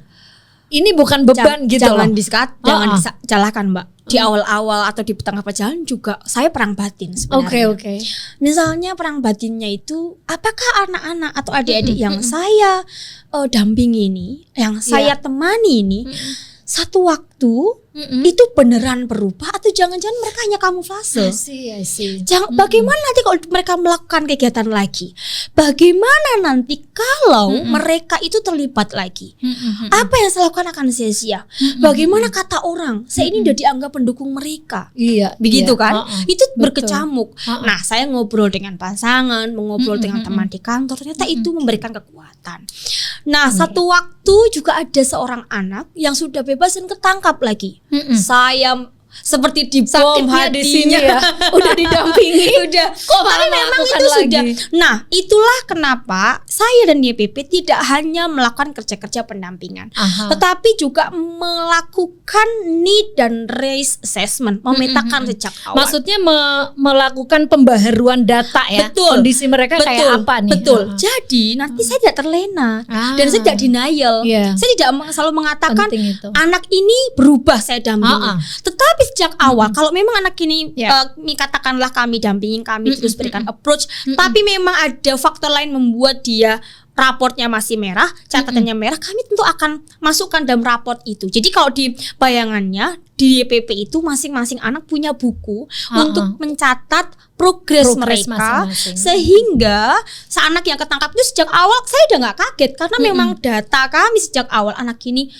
Ini bukan beban gitu loh. Jangan disalahkan Mbak. Di awal-awal atau di tengah perjalanan juga saya perang batin sebenarnya. Oke. Misalnya perang batinnya itu, apakah anak-anak atau adik-adik yang saya dampingi ini, yang saya temani ini, satu waktu itu itu beneran berubah atau jangan-jangan mereka hanya kamuflase? I see. Bagaimana nanti kalau mereka melakukan kegiatan lagi? Bagaimana nanti kalau mereka itu terlibat lagi? Apa yang saya lakukan akan sia-sia? Bagaimana kata orang? Saya ini udah dianggap pendukung mereka. Iya, begitu iya. kan? Itu Betul. berkecamuk. Nah, saya ngobrol dengan pasangan, mengobrol dengan teman di kantor, ternyata itu memberikan kekuatan. Nah, satu waktu juga ada seorang anak yang sudah bebas dan ketangkap lagi. Saya seperti dibom Sakitnya di sini hatinya. ya. Udah didampingi. Udah. Kok malah Tapi memang melakukan itu lagi? sudah. Nah, itulah kenapa saya dan YPP tidak hanya melakukan kerja-kerja pendampingan, Aha. tetapi juga melakukan need dan race assessment, memetakan sejak awal. Maksudnya melakukan pembaharuan data ya. Betul. Kondisi mereka kayak apa nih? Betul. Jadi nanti saya tidak terlena dan saya tidak denial. Iya. Saya tidak selalu mengatakan Penting itu. anak ini berubah saya dampingi. Tetapi sejak awal kalau memang anak ini Ya. katakanlah kami dampingin, kami terus berikan approach, tapi memang ada faktor lain membuat dia raportnya masih merah, catatannya merah, kami tentu akan masukkan dalam raport itu. Jadi kalau di bayangannya di YPP itu masing-masing anak punya buku untuk mencatat progres mereka, masing-masing. sehingga seanak yang ketangkap itu sejak awal saya udah nggak kaget karena memang data kami sejak awal anak ini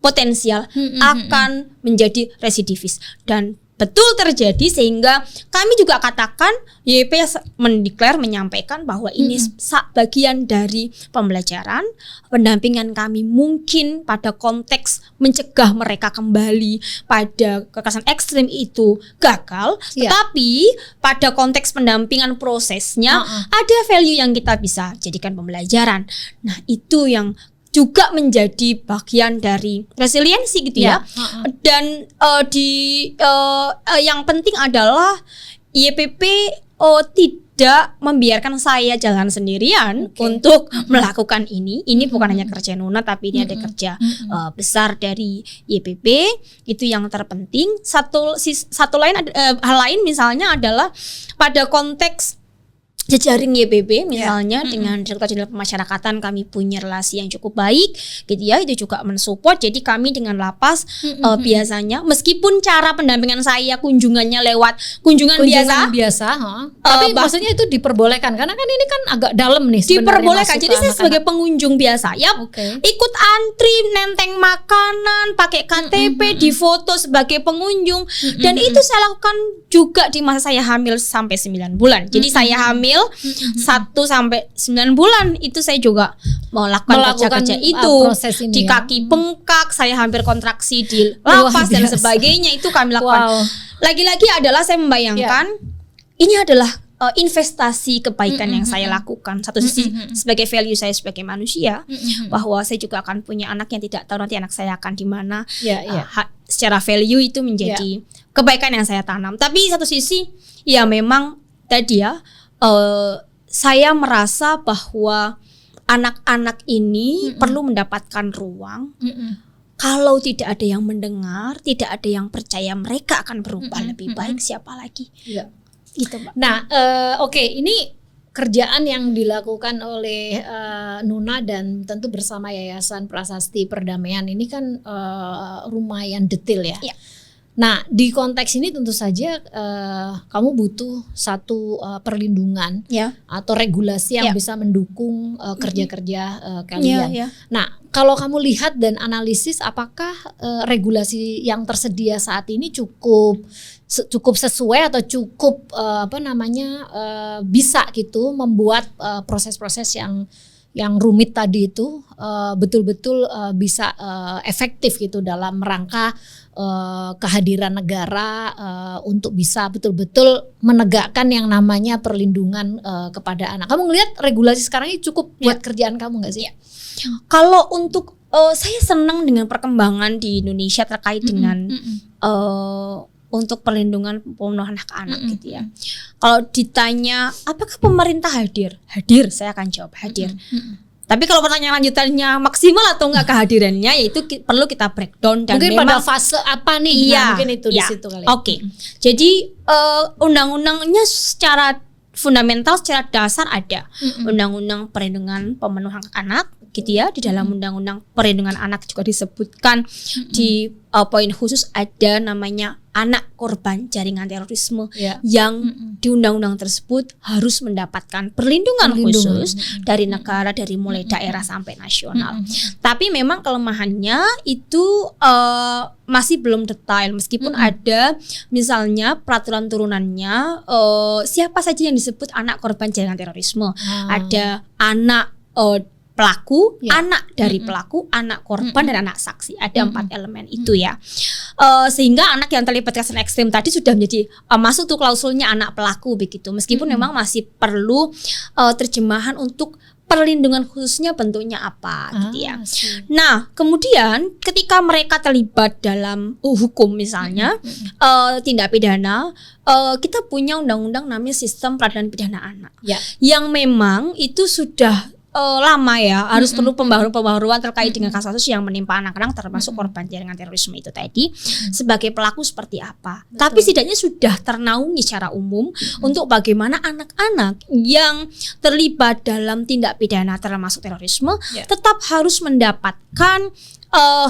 potensial akan menjadi residivis dan betul terjadi, sehingga kami juga katakan YP menyampaikan bahwa ini bagian dari pembelajaran pendampingan kami, mungkin pada konteks mencegah mereka kembali pada kekerasan ekstrim itu gagal, tetapi pada konteks pendampingan prosesnya ada value yang kita bisa jadikan pembelajaran. Nah, itu yang juga menjadi bagian dari resiliensi gitu ya. Dan yang penting adalah YPP tidak membiarkan saya jalan sendirian untuk melakukan ini. Ini bukan hanya kerja Nuna, tapi ini ada kerja besar dari YPP. Itu yang terpenting. Satu lain hal lain misalnya adalah pada konteks jejaring YPP misalnya dengan Direktorat Jenderal Pemasyarakatan kami punya relasi yang cukup baik gitu ya, itu juga mensupport. Jadi kami dengan lapas biasanya meskipun cara pendampingan saya kunjungannya lewat kunjungan biasa tapi maksudnya itu diperbolehkan karena kan ini kan agak dalam nih sebenarnya. Diperbolehkan. Jadi saya sebagai pengunjung biasa ya ikut antri, nenteng makanan, pakai KTP, difoto sebagai pengunjung dan itu saya lakukan juga di masa saya hamil sampai 9 bulan. Jadi saya hamil 1 sampai 9 bulan itu saya juga melakukan kerja-kerja itu di kaki bengkak, saya hampir kontraksi di lapas dan sebagainya, itu kami lakukan. Lagi-lagi adalah saya membayangkan ini adalah investasi kebaikan yang saya lakukan. Satu sisi sebagai value saya sebagai manusia, bahwa saya juga akan punya anak yang tidak tahu nanti anak saya akan di mana. Secara value itu menjadi kebaikan yang saya tanam. Tapi satu sisi ya memang tadi ya saya merasa bahwa anak-anak ini perlu mendapatkan ruang. Kalau tidak ada yang mendengar, tidak ada yang percaya, mereka akan berubah lebih baik. Siapa lagi? Gitu, Mbak. Nah, ini kerjaan yang dilakukan oleh Nuna dan tentu bersama Yayasan Prasasti Perdamaian ini kan lumayan detail ya. Nah, di konteks ini tentu saja kamu butuh satu perlindungan atau regulasi yang bisa mendukung kerja-kerja kalian. Nah, kalau kamu lihat dan analisis, apakah regulasi yang tersedia saat ini cukup sesuai atau cukup bisa gitu membuat proses-proses yang rumit tadi itu betul-betul bisa efektif gitu dalam rangka kehadiran negara untuk bisa betul-betul menegakkan yang namanya perlindungan kepada anak. Kamu ngelihat regulasi sekarang ini cukup buat kerjaan kamu nggak sih? Kalau untuk saya senang dengan perkembangan di Indonesia terkait dengan untuk perlindungan pemenuhan hak anak gitu ya. Kalau ditanya apakah pemerintah hadir? Hadir, saya akan jawab hadir. Tapi kalau pertanyaan lanjutannya maksimal atau enggak kehadirannya, yaitu perlu kita breakdown dan mungkin memang pada fase apa nih? Mungkin itu di situ kali. Jadi undang-undangnya secara fundamental, secara dasar ada undang-undang perlindungan pemenuhan hak anak gitu ya. Di dalam undang-undang perlindungan anak juga disebutkan di poin khusus ada namanya anak korban jaringan terorisme Ya. yang di undang-undang tersebut harus mendapatkan perlindungan khusus dari negara, dari mulai daerah sampai nasional. Tapi memang kelemahannya itu masih belum detail, meskipun ada misalnya peraturan turunannya siapa saja yang disebut anak korban jaringan terorisme. Ada anak pelaku, anak dari pelaku, anak korban dan anak saksi. Ada 4 elemen itu ya. Sehingga anak yang terlibat kekerasan ekstrim tadi sudah menjadi masuk tuh klausulnya anak pelaku begitu. Meskipun memang masih perlu terjemahan untuk perlindungan khususnya bentuknya apa gitu ya. Nah, kemudian ketika mereka terlibat dalam hukum misalnya tindak pidana, kita punya undang-undang namanya Sistem Peradilan Pidana Anak. Yang memang itu sudah lama ya, harus perlu pembaharuan terkait dengan kasus yang menimpa anak-anak termasuk korban jaringan terorisme itu tadi sebagai pelaku seperti apa. Tapi setidaknya sudah ternaungi secara umum untuk bagaimana anak-anak yang terlibat dalam tindak pidana termasuk terorisme tetap harus mendapatkan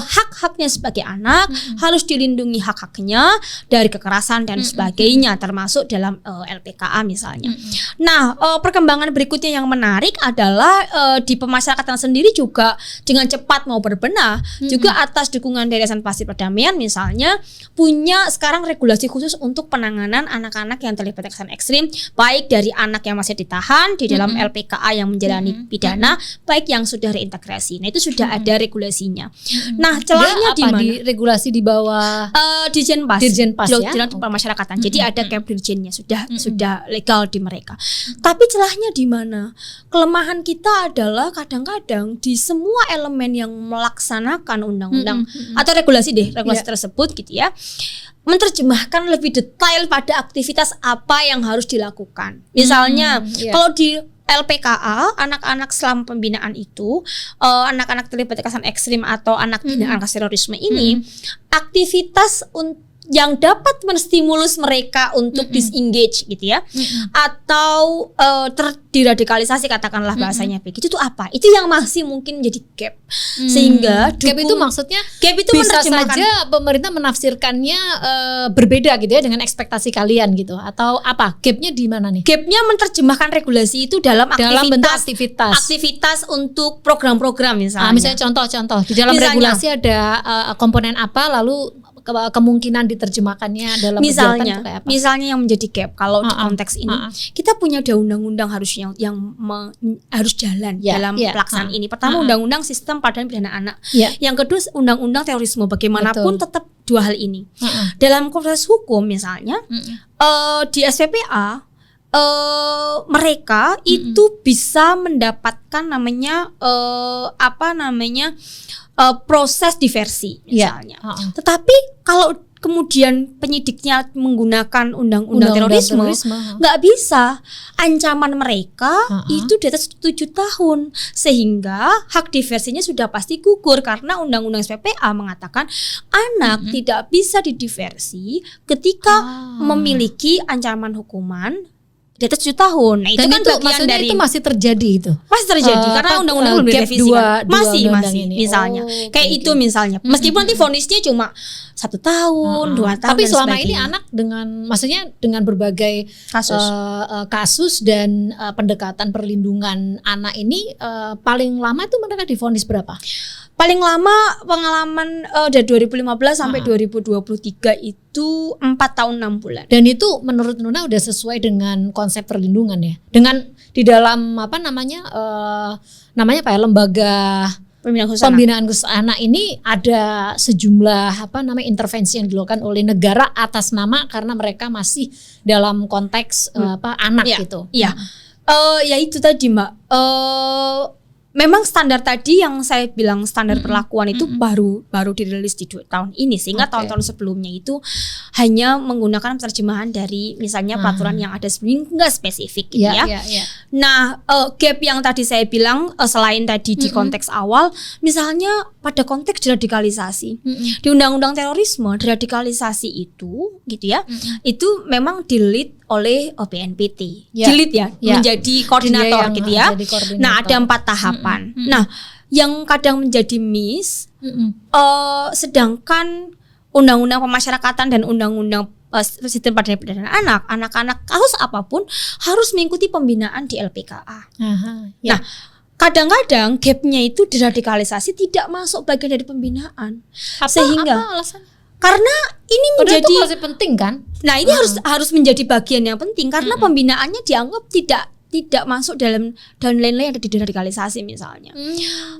hak-haknya sebagai anak, harus dilindungi hak-haknya dari kekerasan dan sebagainya, termasuk dalam LPKA misalnya. Nah, perkembangan berikutnya yang menarik adalah di pemasyarakatan sendiri juga dengan cepat mau berbenah, juga atas dukungan Yayasan Pasti Perdamaian misalnya punya sekarang regulasi khusus untuk penanganan anak-anak yang terlibat kekerasan ekstrim, baik dari anak yang masih ditahan di dalam LPKA yang menjalani pidana, baik yang sudah reintegrasi. Nah, itu sudah ada regulasinya. Nah, celahnya di mana? Di regulasi di bawah Dirjen Pas ya. Jalan Pemasyarakatan. Jadi ada cap dirjennya, sudah legal di mereka. Tapi celahnya di mana? Kelemahan kita adalah kadang-kadang di semua elemen yang melaksanakan undang-undang atau regulasi tersebut gitu ya, menerjemahkan lebih detail pada aktivitas apa yang harus dilakukan. Misalnya kalau di LPKA, anak-anak selama pembinaan itu, anak-anak terlibat kekerasan ekstrim atau anak binaan kasus terorisme ini, aktivitas yang dapat menstimulus mereka untuk disengage gitu ya, atau diradikalisasi katakanlah bahasanya begitu, itu apa? Itu yang masih mungkin menjadi gap. Sehingga gap itu maksudnya gap itu bisa saja pemerintah menafsirkannya berbeda gitu ya dengan ekspektasi kalian gitu, atau apa? Gapnya di mana nih? Gapnya menerjemahkan regulasi itu dalam bentuk aktivitas untuk program-program misalnya. Misalnya contoh-contoh di dalam regulasi ada komponen apa, lalu kemungkinan diterjemahkannya dalam kegiatan itu kayak apa? Misalnya yang menjadi gap kalau di konteks ini, kita punya ada undang-undang harusnya yang harus jalan dalam pelaksanaan ini. Pertama undang-undang Sistem Peradilan Pidana Anak. Yang kedua undang-undang terorisme. Bagaimanapun tetap dua hal ini. Dalam proses hukum misalnya di SPPA mereka itu bisa mendapatkan namanya proses diversi misalnya. Tetapi kalau kemudian penyidiknya menggunakan undang-undang terorisme, nggak bisa. Ancaman mereka itu di atas 7 tahun, sehingga hak diversinya sudah pasti gugur karena undang-undang SPPA mengatakan anak tidak bisa didiversi ketika memiliki ancaman hukuman di atas 7 tahun. Nah, itu dan kan itu bagian dari itu masih terjadi itu. Masih terjadi karena undang-undang belum direvisi. Masih misalnya. Kayak itu misalnya. Meskipun nanti vonisnya cuma 1 tahun, 2 tahun. Tapi selama ini anak dengan berbagai kasus dan pendekatan perlindungan anak ini paling lama itu mereka divonis berapa? Paling lama pengalaman dari 2015 sampai 2023 itu 4 tahun 6 bulan. Dan itu menurut Nuna udah sesuai dengan konsep perlindungan ya. Dengan di dalam lembaga pembinaan khusus anak ini ada sejumlah intervensi yang dilakukan oleh negara atas nama karena mereka masih dalam konteks anak gitu. Iya. Ya itu tadi Mbak. Memang standar tadi yang saya bilang standar perlakuan itu baru dirilis di 2 tahun ini, sehingga tahun-tahun sebelumnya itu hanya menggunakan terjemahan dari misalnya peraturan yang ada sebelumnya, nggak spesifik gitu ya. Nah, gap yang tadi saya bilang selain tadi di konteks awal, misalnya pada konteks deradikalisasi di Undang-Undang Terorisme, deradikalisasi itu gitu ya, itu memang di-lead oleh BNPT, menjadi koordinator gitu ya. Nah, ada 4 tahapan. Nah, yang kadang menjadi miss, sedangkan undang-undang pemasyarakatan dan undang-undang sistem peradilan anak, anak-anak kasus apapun harus mengikuti pembinaan di LPKA. Ya. Nah, kadang-kadang gapnya itu deradikalisasi tidak masuk bagian dari pembinaan. Sehingga apa alasannya? karena ini Padahal menjadi itu masih penting kan? Nah, ini harus menjadi bagian yang penting karena pembinaannya dianggap tidak masuk dalam nilai-nilai yang ada di deradikalisasi misalnya.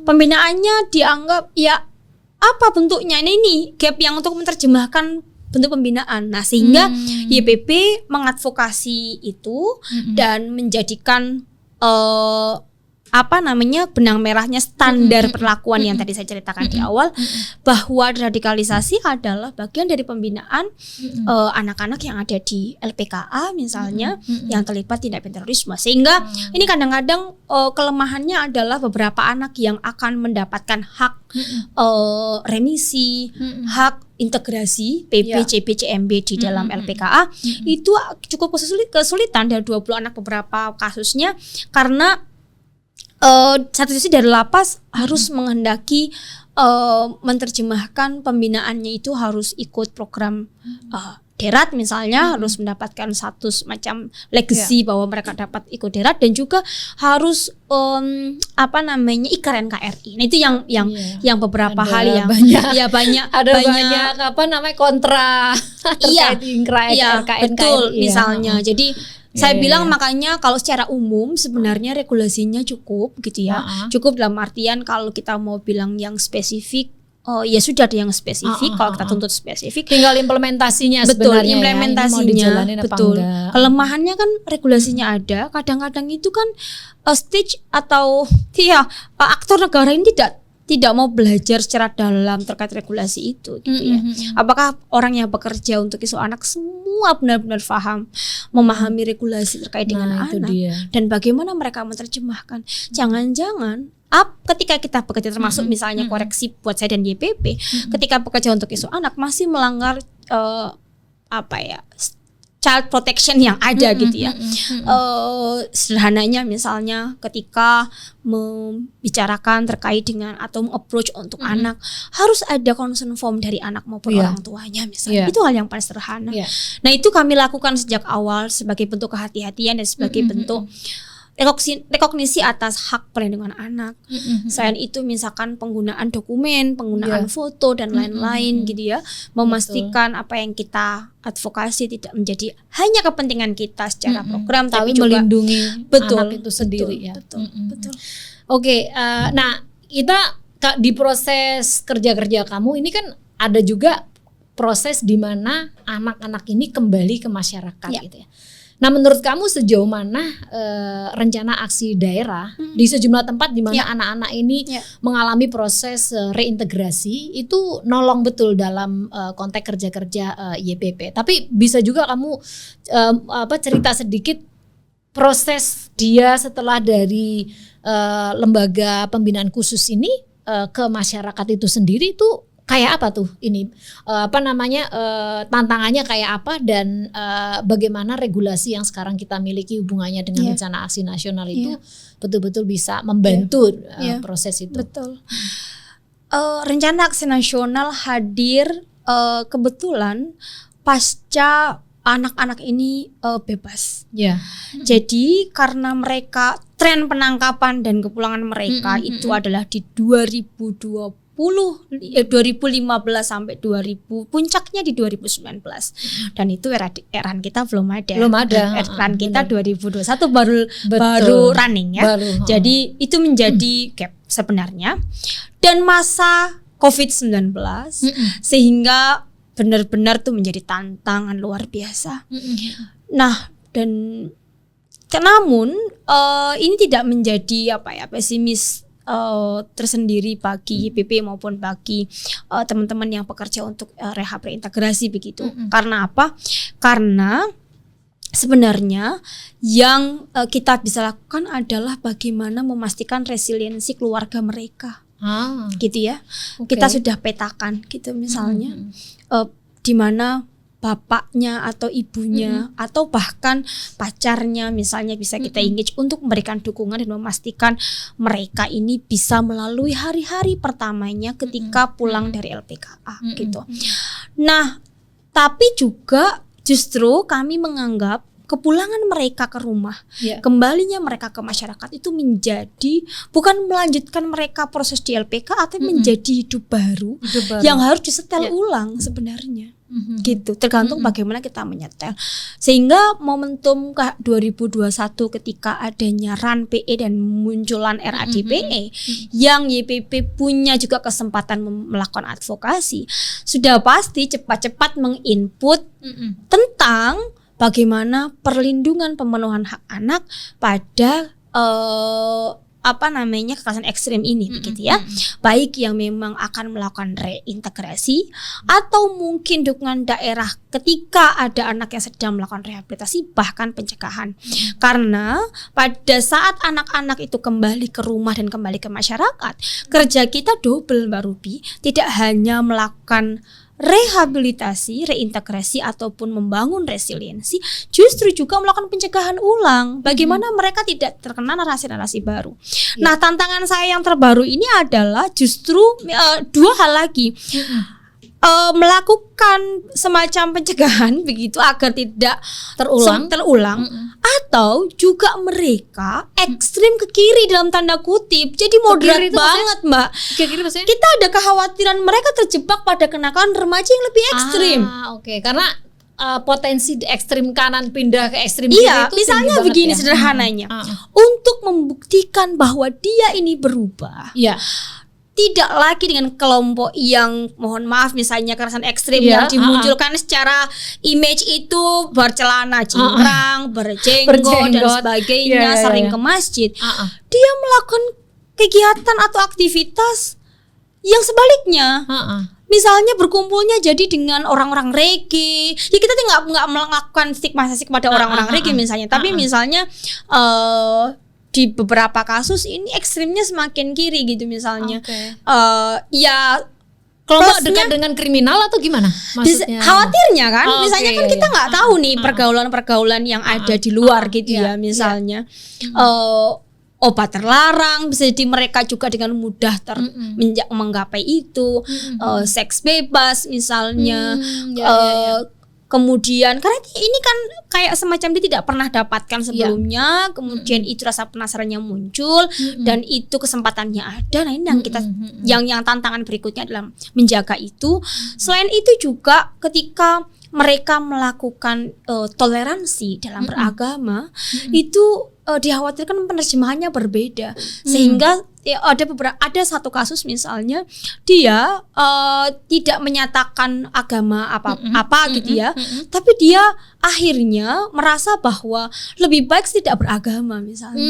Pembinaannya dianggap ya apa bentuknya ini gap yang untuk menerjemahkan bentuk pembinaan. Nah, sehingga YPP mengadvokasi itu dan menjadikan benang merahnya standar perlakuan yang tadi saya ceritakan di awal, bahwa radikalisasi adalah bagian dari pembinaan anak-anak yang ada di LPKA misalnya yang terlibat tindak pidana terorisme. Sehingga ini kadang-kadang kelemahannya adalah beberapa anak yang akan mendapatkan hak remisi, hak integrasi PP, CP, CMB di dalam LPKA itu cukup kesulitan dari 20 anak beberapa kasusnya karena satu sisi dari lapas harus menghendaki menerjemahkan pembinaannya itu harus ikut program Derat misalnya, harus mendapatkan satu semacam legacy bahwa mereka dapat ikut Derat dan juga harus ikrar NKRI. Nah, itu yang beberapa ada hal yang banyak kontra terkait NKRI betul misalnya. Jadi saya bilang makanya kalau secara umum sebenarnya regulasinya cukup gitu ya. Cukup dalam artian kalau kita mau bilang yang spesifik, ya sudah ada yang spesifik. Kalau kita tuntut spesifik, tinggal implementasinya betul, sebenarnya. Implementasinya betul. Kelemahannya kan regulasinya ada. Kadang-kadang itu kan stage atau aktor negara ini tidak mau belajar secara dalam terkait regulasi itu gitu ya. Apakah orang yang bekerja untuk isu anak semua benar-benar memahami regulasi terkait dengan anak dan bagaimana mereka menerjemahkan? Jangan-jangan ketika kita bekerja termasuk misalnya koreksi buat saya dan YPP, ketika bekerja untuk isu anak masih melanggar child protection yang ada gitu ya. Sederhananya misalnya ketika membicarakan terkait dengan atau approach untuk anak harus ada consent form dari anak maupun orang tuanya misalnya. Itu hal yang paling sederhana. Nah, itu kami lakukan sejak awal sebagai bentuk kehati-hatian dan sebagai bentuk rekognisi atas hak perlindungan anak. Selain itu misalkan penggunaan dokumen, penggunaan foto dan lain-lain gitu ya, memastikan apa yang kita advokasi tidak menjadi hanya kepentingan kita secara program tapi juga melindungi anak itu sendiri. Betul. Oke, nah kita di proses kerja kamu ini kan ada juga proses di mana anak-anak ini kembali ke masyarakat gitu ya. Nah, menurut kamu sejauh mana rencana aksi daerah di sejumlah tempat di mana anak-anak ini mengalami proses reintegrasi itu nolong betul dalam konteks kerja-kerja YPP. Tapi bisa juga kamu cerita sedikit proses dia setelah dari lembaga pembinaan khusus ini ke masyarakat itu sendiri itu kayak apa tuh ini tantangannya kayak apa dan bagaimana regulasi yang sekarang kita miliki hubungannya dengan rencana aksi nasional itu betul-betul bisa membantu proses itu. Betul. Rencana aksi nasional hadir kebetulan pasca anak-anak ini bebas. Jadi karena mereka tren penangkapan dan kepulangan mereka itu adalah di 2015 sampai 2000, puncaknya di 2019 dan itu eran kita belum ada eran kita 2021 baru running ya. Jadi itu menjadi gap sebenarnya dan masa COVID-19 sehingga benar-benar tuh menjadi tantangan luar biasa. Nah, dan namun ini tidak menjadi pesimis tersendiri bagi YPP maupun bagi teman-teman yang bekerja untuk rehab reintegrasi begitu. Karena apa? Karena sebenarnya yang kita bisa lakukan adalah bagaimana memastikan resiliensi keluarga mereka. Gitu ya. Kita sudah petakan gitu misalnya di mana bapaknya atau ibunya atau bahkan pacarnya misalnya bisa kita engage untuk memberikan dukungan dan memastikan mereka ini bisa melalui hari-hari pertamanya ketika pulang dari LPKA gitu. Nah, tapi juga justru kami menganggap kepulangan mereka ke rumah, kembalinya mereka ke masyarakat itu menjadi bukan melanjutkan mereka proses di LPK atau menjadi hidup baru yang harus disetel ulang sebenarnya. Gitu, tergantung bagaimana kita menyetel. Sehingga momentum 2021 ketika adanya RAN PE dan munculan RADPE yang YPP punya juga kesempatan melakukan advokasi, sudah pasti cepat-cepat menginput tentang bagaimana perlindungan pemenuhan hak anak pada kekerasan ekstrim ini begitu ya. Baik yang memang akan melakukan reintegrasi atau mungkin dukungan daerah ketika ada anak yang sedang melakukan rehabilitasi bahkan pencegahan. Karena pada saat anak-anak itu kembali ke rumah dan kembali ke masyarakat, kerja kita double Mbak Ruby, tidak hanya melakukan rehabilitasi, reintegrasi ataupun membangun resiliensi, justru juga melakukan pencegahan ulang. Bagaimana mereka tidak terkena narasi-narasi baru. Nah, tantangan saya yang terbaru ini adalah justru dua hal lagi. Melakukan semacam pencegahan begitu agar tidak terulang atau juga mereka ekstrim ke kiri dalam tanda kutip, jadi moderat banget Mbak. Kita ada kekhawatiran mereka terjebak pada kenakalan remaja yang lebih ekstrim. Oke. Karena potensi ekstrim kanan pindah ke ekstrim kiri itu misalnya begini sederhananya, untuk membuktikan bahwa dia ini berubah. Tidak lagi dengan kelompok yang mohon maaf misalnya kekerasan ekstrim yang dimunculkan secara image itu bercelana cingkrang, berjenggot dan sebagainya, sering ke masjid. Dia melakukan kegiatan atau aktivitas yang sebaliknya. Misalnya berkumpulnya jadi dengan orang-orang reggae. Ya kita nggak melakukan stigmatisasi kepada orang-orang reggae misalnya, tapi misalnya di beberapa kasus ini ekstrimnya semakin kiri gitu misalnya. Kelompok dekat dengan kriminal atau gimana? Maksudnya khawatirnya kan, misalnya kan kita nggak tahu nih pergaulan-pergaulan yang ada di luar gitu ya, misalnya obat terlarang, bisa jadi mereka juga dengan mudah menggapai itu, seks bebas misalnya. Kemudian karena ini kan kayak semacam dia tidak pernah dapatkan sebelumnya, kemudian itu rasa penasarannya muncul dan itu kesempatannya ada. Nah ini yang kita yang tantangan berikutnya adalah menjaga itu. Selain itu juga ketika mereka melakukan toleransi dalam beragama itu dikhawatirkan penerjemahannya berbeda sehingga ada satu kasus misalnya dia tidak menyatakan agama apa gitu ya, tapi dia akhirnya merasa bahwa lebih baik tidak beragama misalnya.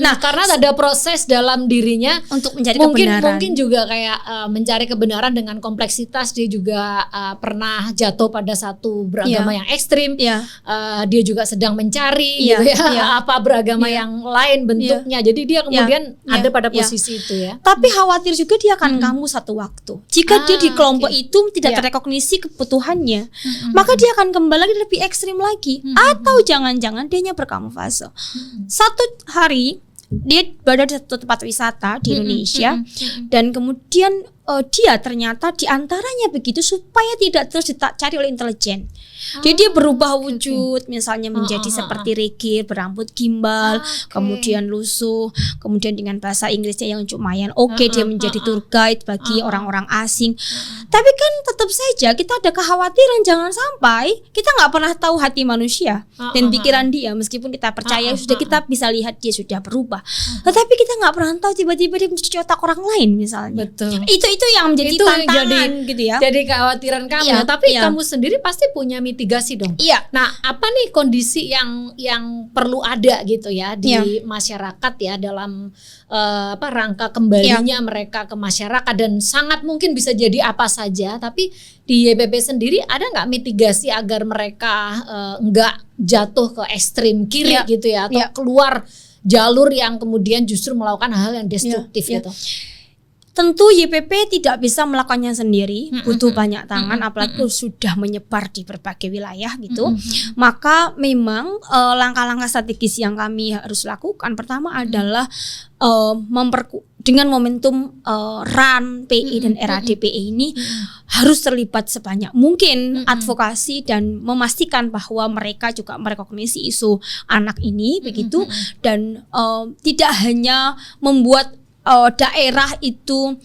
Nah, karena ada proses dalam dirinya untuk mencari kebenaran. Mungkin juga kayak mencari kebenaran dengan kompleksitas. Dia juga pernah jatuh pada satu beragama yang ekstrim. Dia juga sedang mencari gitu ya, apa beragama yang lain bentuknya. Jadi dia kemudian ada pada posisi itu ya. Tapi khawatir juga dia akan kamu satu waktu. Jika dia di kelompok itu tidak terrekognisi kebutuhannya, maka dia akan kembali lagi lebih ekstrim lagi. Atau jangan-jangan dianya berkamuflase. Satu hari dia berada di satu tempat wisata di Indonesia dan kemudian dia ternyata diantaranya begitu supaya tidak terus dicari oleh intelijen. Jadi dia berubah wujud, misalnya menjadi seperti reggae, berambut gimbal, kemudian lusuh, kemudian dengan bahasa Inggrisnya yang lumayan dia menjadi tour guide bagi orang-orang asing. Tapi kan tetap saja kita ada kekhawatiran jangan sampai kita nggak pernah tahu hati manusia dan pikiran dia, meskipun kita percaya sudah kita bisa lihat dia sudah berubah, tetapi kita nggak pernah tahu tiba-tiba dia mencuci otak orang lain misalnya. Betul. Itu yang menjadi tantangan gitu ya. Jadi kekhawatiran kamu ya, tapi kamu sendiri pasti punya mitigasi dong. Nah, apa nih kondisi yang perlu ada gitu ya di masyarakat ya dalam rangka kembalinya mereka ke masyarakat, dan sangat mungkin bisa jadi apa saja. Tapi di YPP sendiri ada nggak mitigasi agar mereka nggak jatuh ke ekstrim kiri gitu ya, atau keluar jalur yang kemudian justru melakukan hal yang destruktif gitu? Tentu YPP tidak bisa melakukannya sendiri, butuh banyak tangan, apalagi sudah menyebar di berbagai wilayah gitu. Maka memang langkah-langkah strategis yang kami harus lakukan pertama adalah dengan momentum RAN PE dan RADPE ini harus terlibat sebanyak mungkin advokasi dan memastikan bahwa mereka juga merekognisi isu anak ini begitu, dan tidak hanya membuat daerah itu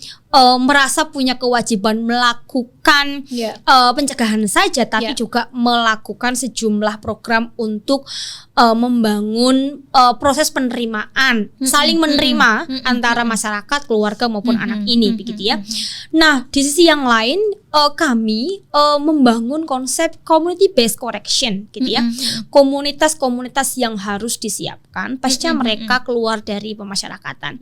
merasa punya kewajiban melakukan pencegahan saja, tapi juga melakukan sejumlah program untuk membangun proses penerimaan, saling menerima antara masyarakat, keluarga maupun anak ini begitu ya. Nah, di sisi yang lain kami membangun konsep community based correction gitu ya. Komunitas-komunitas yang harus disiapkan pasca mereka keluar dari pemasyarakatan.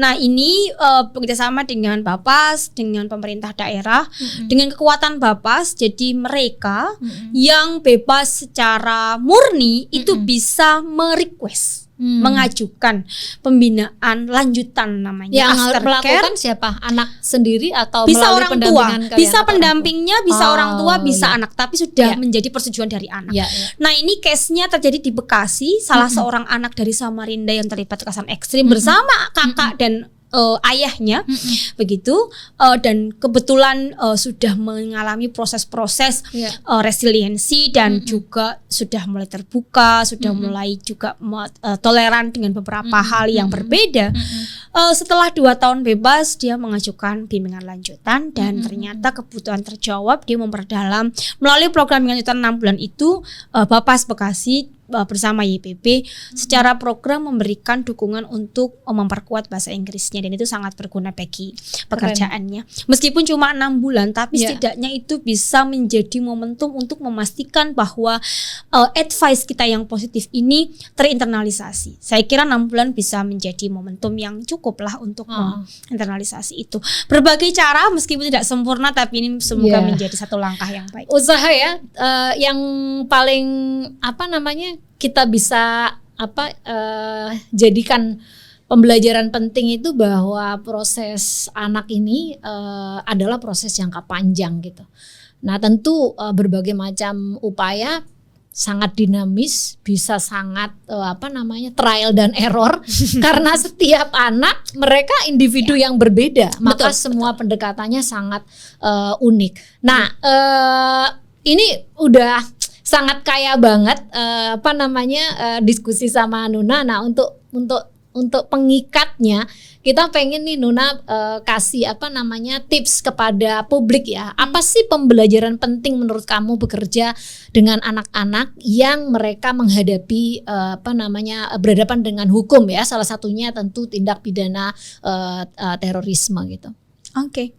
Nah, ini bekerjasama dengan Bapas, dengan pemerintah daerah, dengan kekuatan Bapas, jadi mereka yang bebas secara murni itu bisa merequest, mengajukan pembinaan lanjutan namanya. Yang melakukan siapa? Anak sendiri atau bisa melalui orang tua, pendampingan kalian bisa pendampingnya, bisa orang tua, bisa anak, tapi sudah Ya. menjadi persetujuan dari anak. Ya. Nah, ini case-nya terjadi di Bekasi, salah seorang anak dari Samarinda yang terlibat kekerasan ekstrim bersama kakak dan ayahnya begitu, dan kebetulan sudah mengalami proses-proses resiliensi dan juga sudah mulai terbuka, sudah mulai juga toleran dengan beberapa hal yang berbeda. Setelah 2 tahun bebas, dia mengajukan bimbingan lanjutan dan ternyata kebutuhan terjawab. Dia memperdalam melalui program bimbingan lanjutan 6 bulan itu. Bapas Bekasi bersama YPP secara program memberikan dukungan untuk memperkuat bahasa Inggrisnya, dan itu sangat berguna bagi pekerjaannya. Meskipun cuma 6 bulan, tapi setidaknya itu bisa menjadi momentum untuk memastikan bahwa advice kita yang positif ini terinternalisasi. Saya kira 6 bulan bisa menjadi momentum yang cukup lah untuk internalisasi itu. Berbagai cara meskipun tidak sempurna, tapi ini semoga menjadi satu langkah yang baik. Usaha ya, yang paling kita bisa jadikan pembelajaran penting itu bahwa proses anak ini adalah proses jangka panjang gitu. Nah, tentu berbagai macam upaya sangat dinamis, bisa sangat trial dan error karena setiap anak mereka individu yang berbeda, maka semua pendekatannya sangat unik. Nah, ini udah sangat kaya banget diskusi sama Nuna. Nah, untuk pengikatnya kita pengen nih Nuna kasih tips kepada publik ya. Apa sih pembelajaran penting menurut kamu bekerja dengan anak-anak yang mereka menghadapi berhadapan dengan hukum ya, salah satunya tentu tindak pidana terorisme gitu. Oke.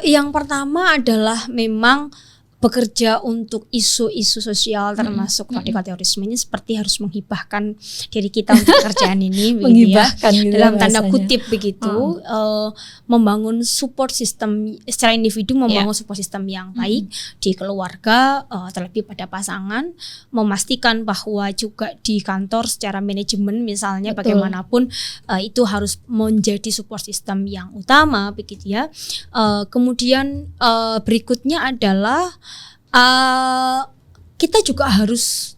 Yang pertama adalah memang bekerja untuk isu-isu sosial termasuk radikal terorisme ini seperti harus menghibahkan diri kita untuk pekerjaan ini menghibahkan gitu dalam tanda kutip begitu, membangun support system secara individu, membangun support system yang baik di keluarga, terlebih pada pasangan, memastikan bahwa juga di kantor secara manajemen misalnya bagaimanapun itu harus menjadi support system yang utama begitu ya. Kemudian berikutnya adalah kita juga harus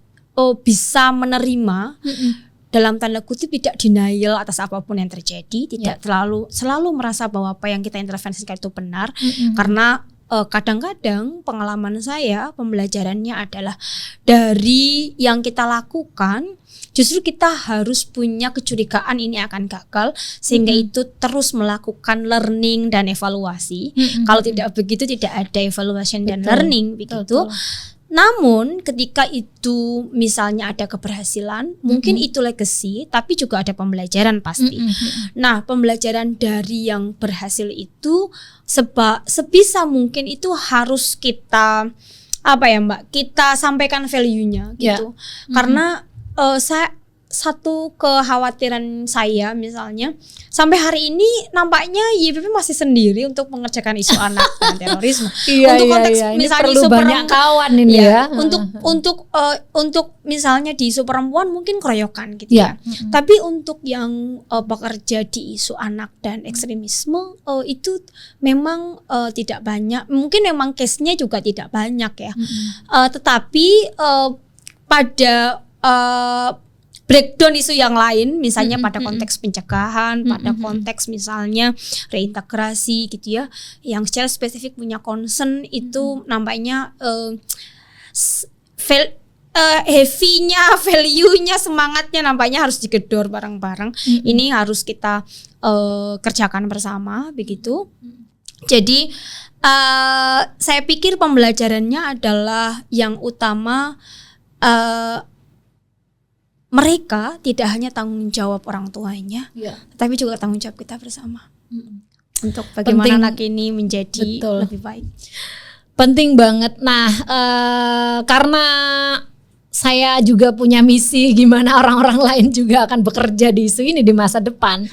bisa menerima dalam tanda kutip, tidak denial atas apapun yang terjadi, tidak selalu merasa bahwa apa yang kita intervensikan itu benar, karena kadang-kadang pengalaman saya, pembelajarannya adalah dari yang kita lakukan justru kita harus punya kecurigaan ini akan gagal, sehingga itu terus melakukan learning dan evaluasi. Kalau tidak begitu tidak ada evaluation dan learning begitu. Namun ketika itu misalnya ada keberhasilan, mungkin itu legacy, tapi juga ada pembelajaran pasti. Nah, pembelajaran dari yang berhasil itu sebisa mungkin itu harus kita kita sampaikan value-nya gitu. Karena satu kekhawatiran saya misalnya sampai hari ini nampaknya YPP masih sendiri untuk mengerjakan isu anak dan terorisme. Untuk konteks ini misalnya perlu isu banyak kawan ini ya. Untuk misalnya di isu perempuan mungkin keroyokan gitu ya. Tapi untuk yang bekerja di isu anak dan ekstremisme itu memang tidak banyak. Mungkin memang case-nya juga tidak banyak ya. Tetapi pada breakdown isu yang lain, misalnya pada konteks pencegahan, pada konteks misalnya reintegrasi gitu ya, yang secara spesifik punya concern itu nampaknya heavy-nya, value-nya, semangatnya nampaknya harus digedor bareng-bareng. Ini harus kita kerjakan bersama begitu. Jadi saya pikir pembelajarannya adalah yang utama, mereka tidak hanya tanggung jawab orang tuanya, tapi juga tanggung jawab kita bersama untuk bagaimana anak ini menjadi lebih baik. Penting banget. Nah, karena saya juga punya misi gimana orang-orang lain juga akan bekerja di isu ini di masa depan.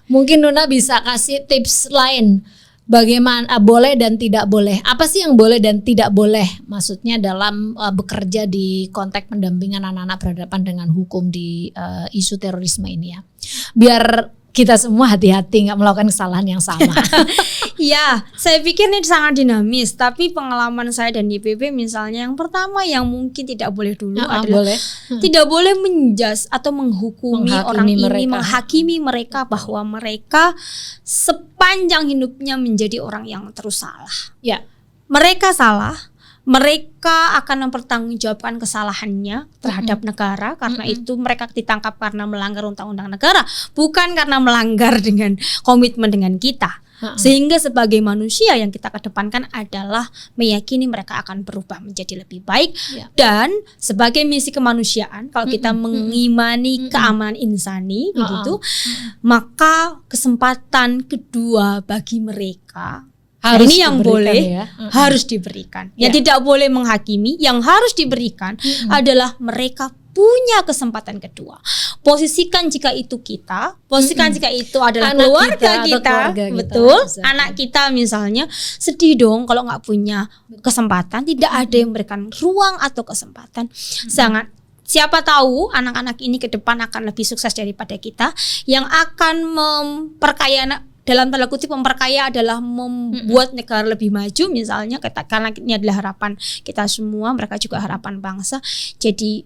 Mungkin Nuna bisa kasih tips lain. Bagaimana boleh dan tidak boleh? Apa sih yang boleh dan tidak boleh? Maksudnya dalam bekerja di konteks pendampingan anak-anak berhadapan dengan hukum di isu terorisme ini ya. Biar kita semua hati-hati nggak melakukan kesalahan yang sama. Ya, saya pikir ini sangat dinamis. Tapi pengalaman saya dan YPP misalnya, yang pertama yang mungkin tidak boleh dulu adalah tidak boleh menjudge atau menghakimi orang mereka. Ini, menghakimi mereka bahwa mereka sepanjang hidupnya menjadi orang yang terus salah. Ya, mereka salah. Mereka akan mempertanggungjawabkan kesalahannya terhadap negara, karena itu mereka ditangkap karena melanggar undang-undang negara, bukan karena melanggar dengan komitmen dengan kita. Sehingga sebagai manusia yang kita kedepankan adalah meyakini mereka akan berubah menjadi lebih baik. Dan sebagai misi kemanusiaan, kalau kita mengimani keamanan insani begitu, maka kesempatan kedua bagi mereka harus ini yang boleh harus diberikan. Yang tidak boleh menghakimi, yang harus diberikan adalah mereka punya kesempatan kedua. Posisikan jika itu kita, posisikan jika itu adalah anak keluarga kita, betul, anak kita misalnya, sedih dong kalau nggak punya kesempatan, tidak ada yang memberikan ruang atau kesempatan. Sangat. Siapa tahu anak-anak ini ke depan akan lebih sukses daripada kita, yang akan memperkaya, dalam tanda kutip memperkaya adalah membuat negara lebih maju misalnya, karena ini adalah harapan kita semua, mereka juga harapan bangsa. Jadi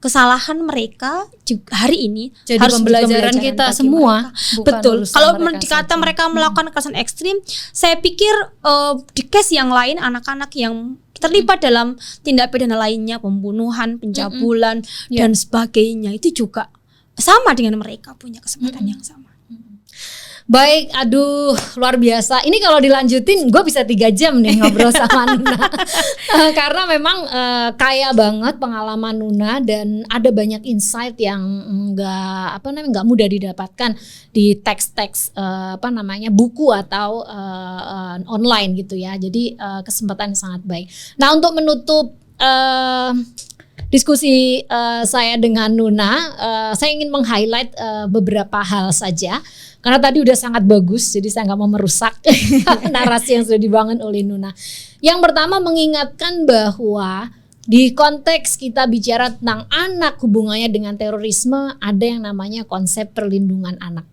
kesalahan mereka juga hari ini jadi harus pembelajaran kita semua. Betul. Kalau dikata mereka melakukan kekerasan ekstrim, saya pikir di case yang lain, anak-anak yang terlibat dalam tindak pidana lainnya, pembunuhan, pencabulan dan sebagainya, itu juga sama dengan mereka punya kesempatan yang sama. Baik, aduh luar biasa. Ini kalau dilanjutin gue bisa 3 jam nih ngobrol sama Nuna. Karena memang kaya banget pengalaman Nuna, dan ada banyak insight yang nggak mudah didapatkan di teks-teks buku atau online gitu ya. Jadi kesempatan yang sangat baik. Nah, untuk menutup diskusi saya dengan Nuna, saya ingin meng-highlight beberapa hal saja. Karena tadi udah sangat bagus, jadi saya nggak mau merusak narasi yang sudah dibangun oleh Nuna. Yang pertama, mengingatkan bahwa di konteks kita bicara tentang anak, hubungannya dengan terorisme, ada yang namanya konsep perlindungan anak.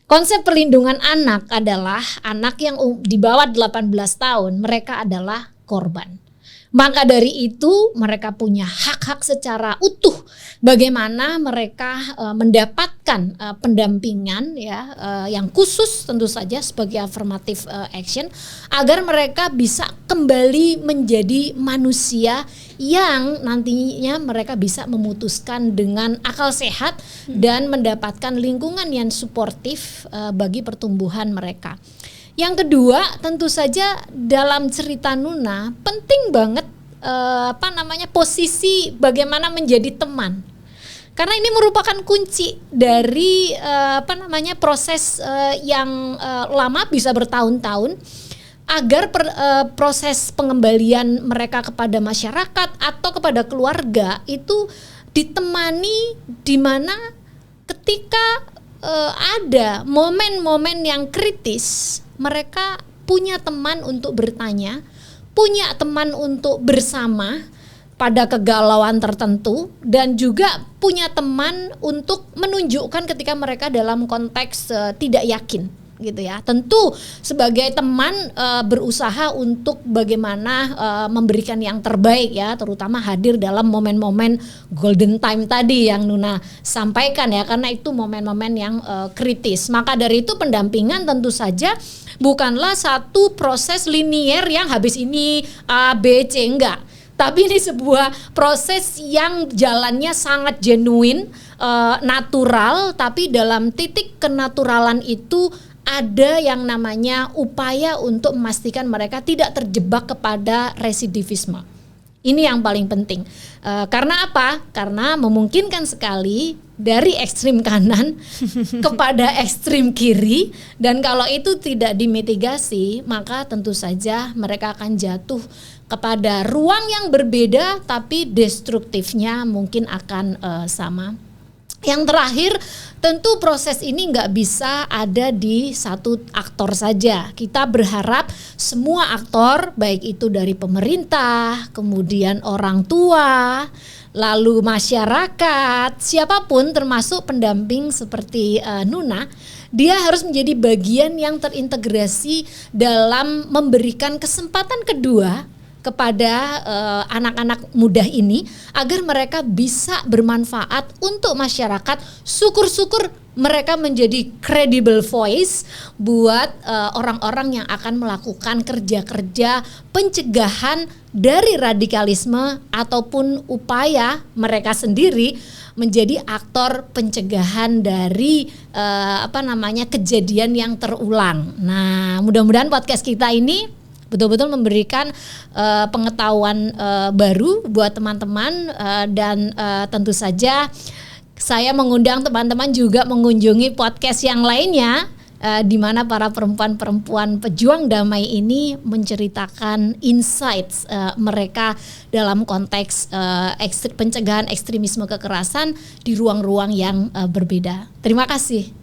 Konsep perlindungan anak adalah anak yang di bawah 18 tahun, mereka adalah korban. Maka dari itu mereka punya hak-hak secara utuh. Bagaimana mereka mendapatkan pendampingan ya, yang khusus tentu saja sebagai affirmative action, agar mereka bisa kembali menjadi manusia yang nantinya mereka bisa memutuskan dengan akal sehat dan mendapatkan lingkungan yang suportif bagi pertumbuhan mereka. Yang kedua, tentu saja dalam cerita Nuna penting banget posisi bagaimana menjadi teman. Karena ini merupakan kunci dari proses yang lama, bisa bertahun-tahun, agar proses pengembalian mereka kepada masyarakat atau kepada keluarga itu ditemani di mana ketika ada momen-momen yang kritis, mereka punya teman untuk bertanya, punya teman untuk bersama pada kegalauan tertentu, dan juga punya teman untuk menunjukkan ketika mereka dalam konteks tidak yakin gitu ya. Tentu sebagai teman berusaha untuk bagaimana memberikan yang terbaik ya, terutama hadir dalam momen-momen golden time tadi yang Nuna sampaikan ya, karena itu momen-momen yang kritis. Maka dari itu pendampingan tentu saja bukanlah satu proses linier yang habis ini A, B, C, enggak. Tapi ini sebuah proses yang jalannya sangat genuine, natural, tapi dalam titik kenaturalan itu ada yang namanya upaya untuk memastikan mereka tidak terjebak kepada residivisme. Ini yang paling penting. Karena apa? Karena memungkinkan sekali dari ekstrim kanan kepada ekstrim kiri, dan kalau itu tidak dimitigasi, maka tentu saja mereka akan jatuh kepada ruang yang berbeda, tapi destruktifnya mungkin akan sama. Yang terakhir, tentu proses ini nggak bisa ada di satu aktor saja. Kita berharap semua aktor, baik itu dari pemerintah, kemudian orang tua, lalu masyarakat, siapapun termasuk pendamping seperti Nuna, dia harus menjadi bagian yang terintegrasi dalam memberikan kesempatan kedua kepada anak-anak muda ini agar mereka bisa bermanfaat untuk masyarakat. Syukur-syukur mereka menjadi credible voice buat orang-orang yang akan melakukan kerja-kerja pencegahan dari radikalisme ataupun upaya mereka sendiri menjadi aktor pencegahan dari kejadian yang terulang. Nah, mudah-mudahan podcast kita ini betul-betul memberikan pengetahuan baru buat teman-teman, dan tentu saja saya mengundang teman-teman juga mengunjungi podcast yang lainnya, di mana para perempuan-perempuan pejuang damai ini menceritakan insights mereka dalam konteks pencegahan ekstremisme kekerasan di ruang-ruang yang berbeda. Terima kasih.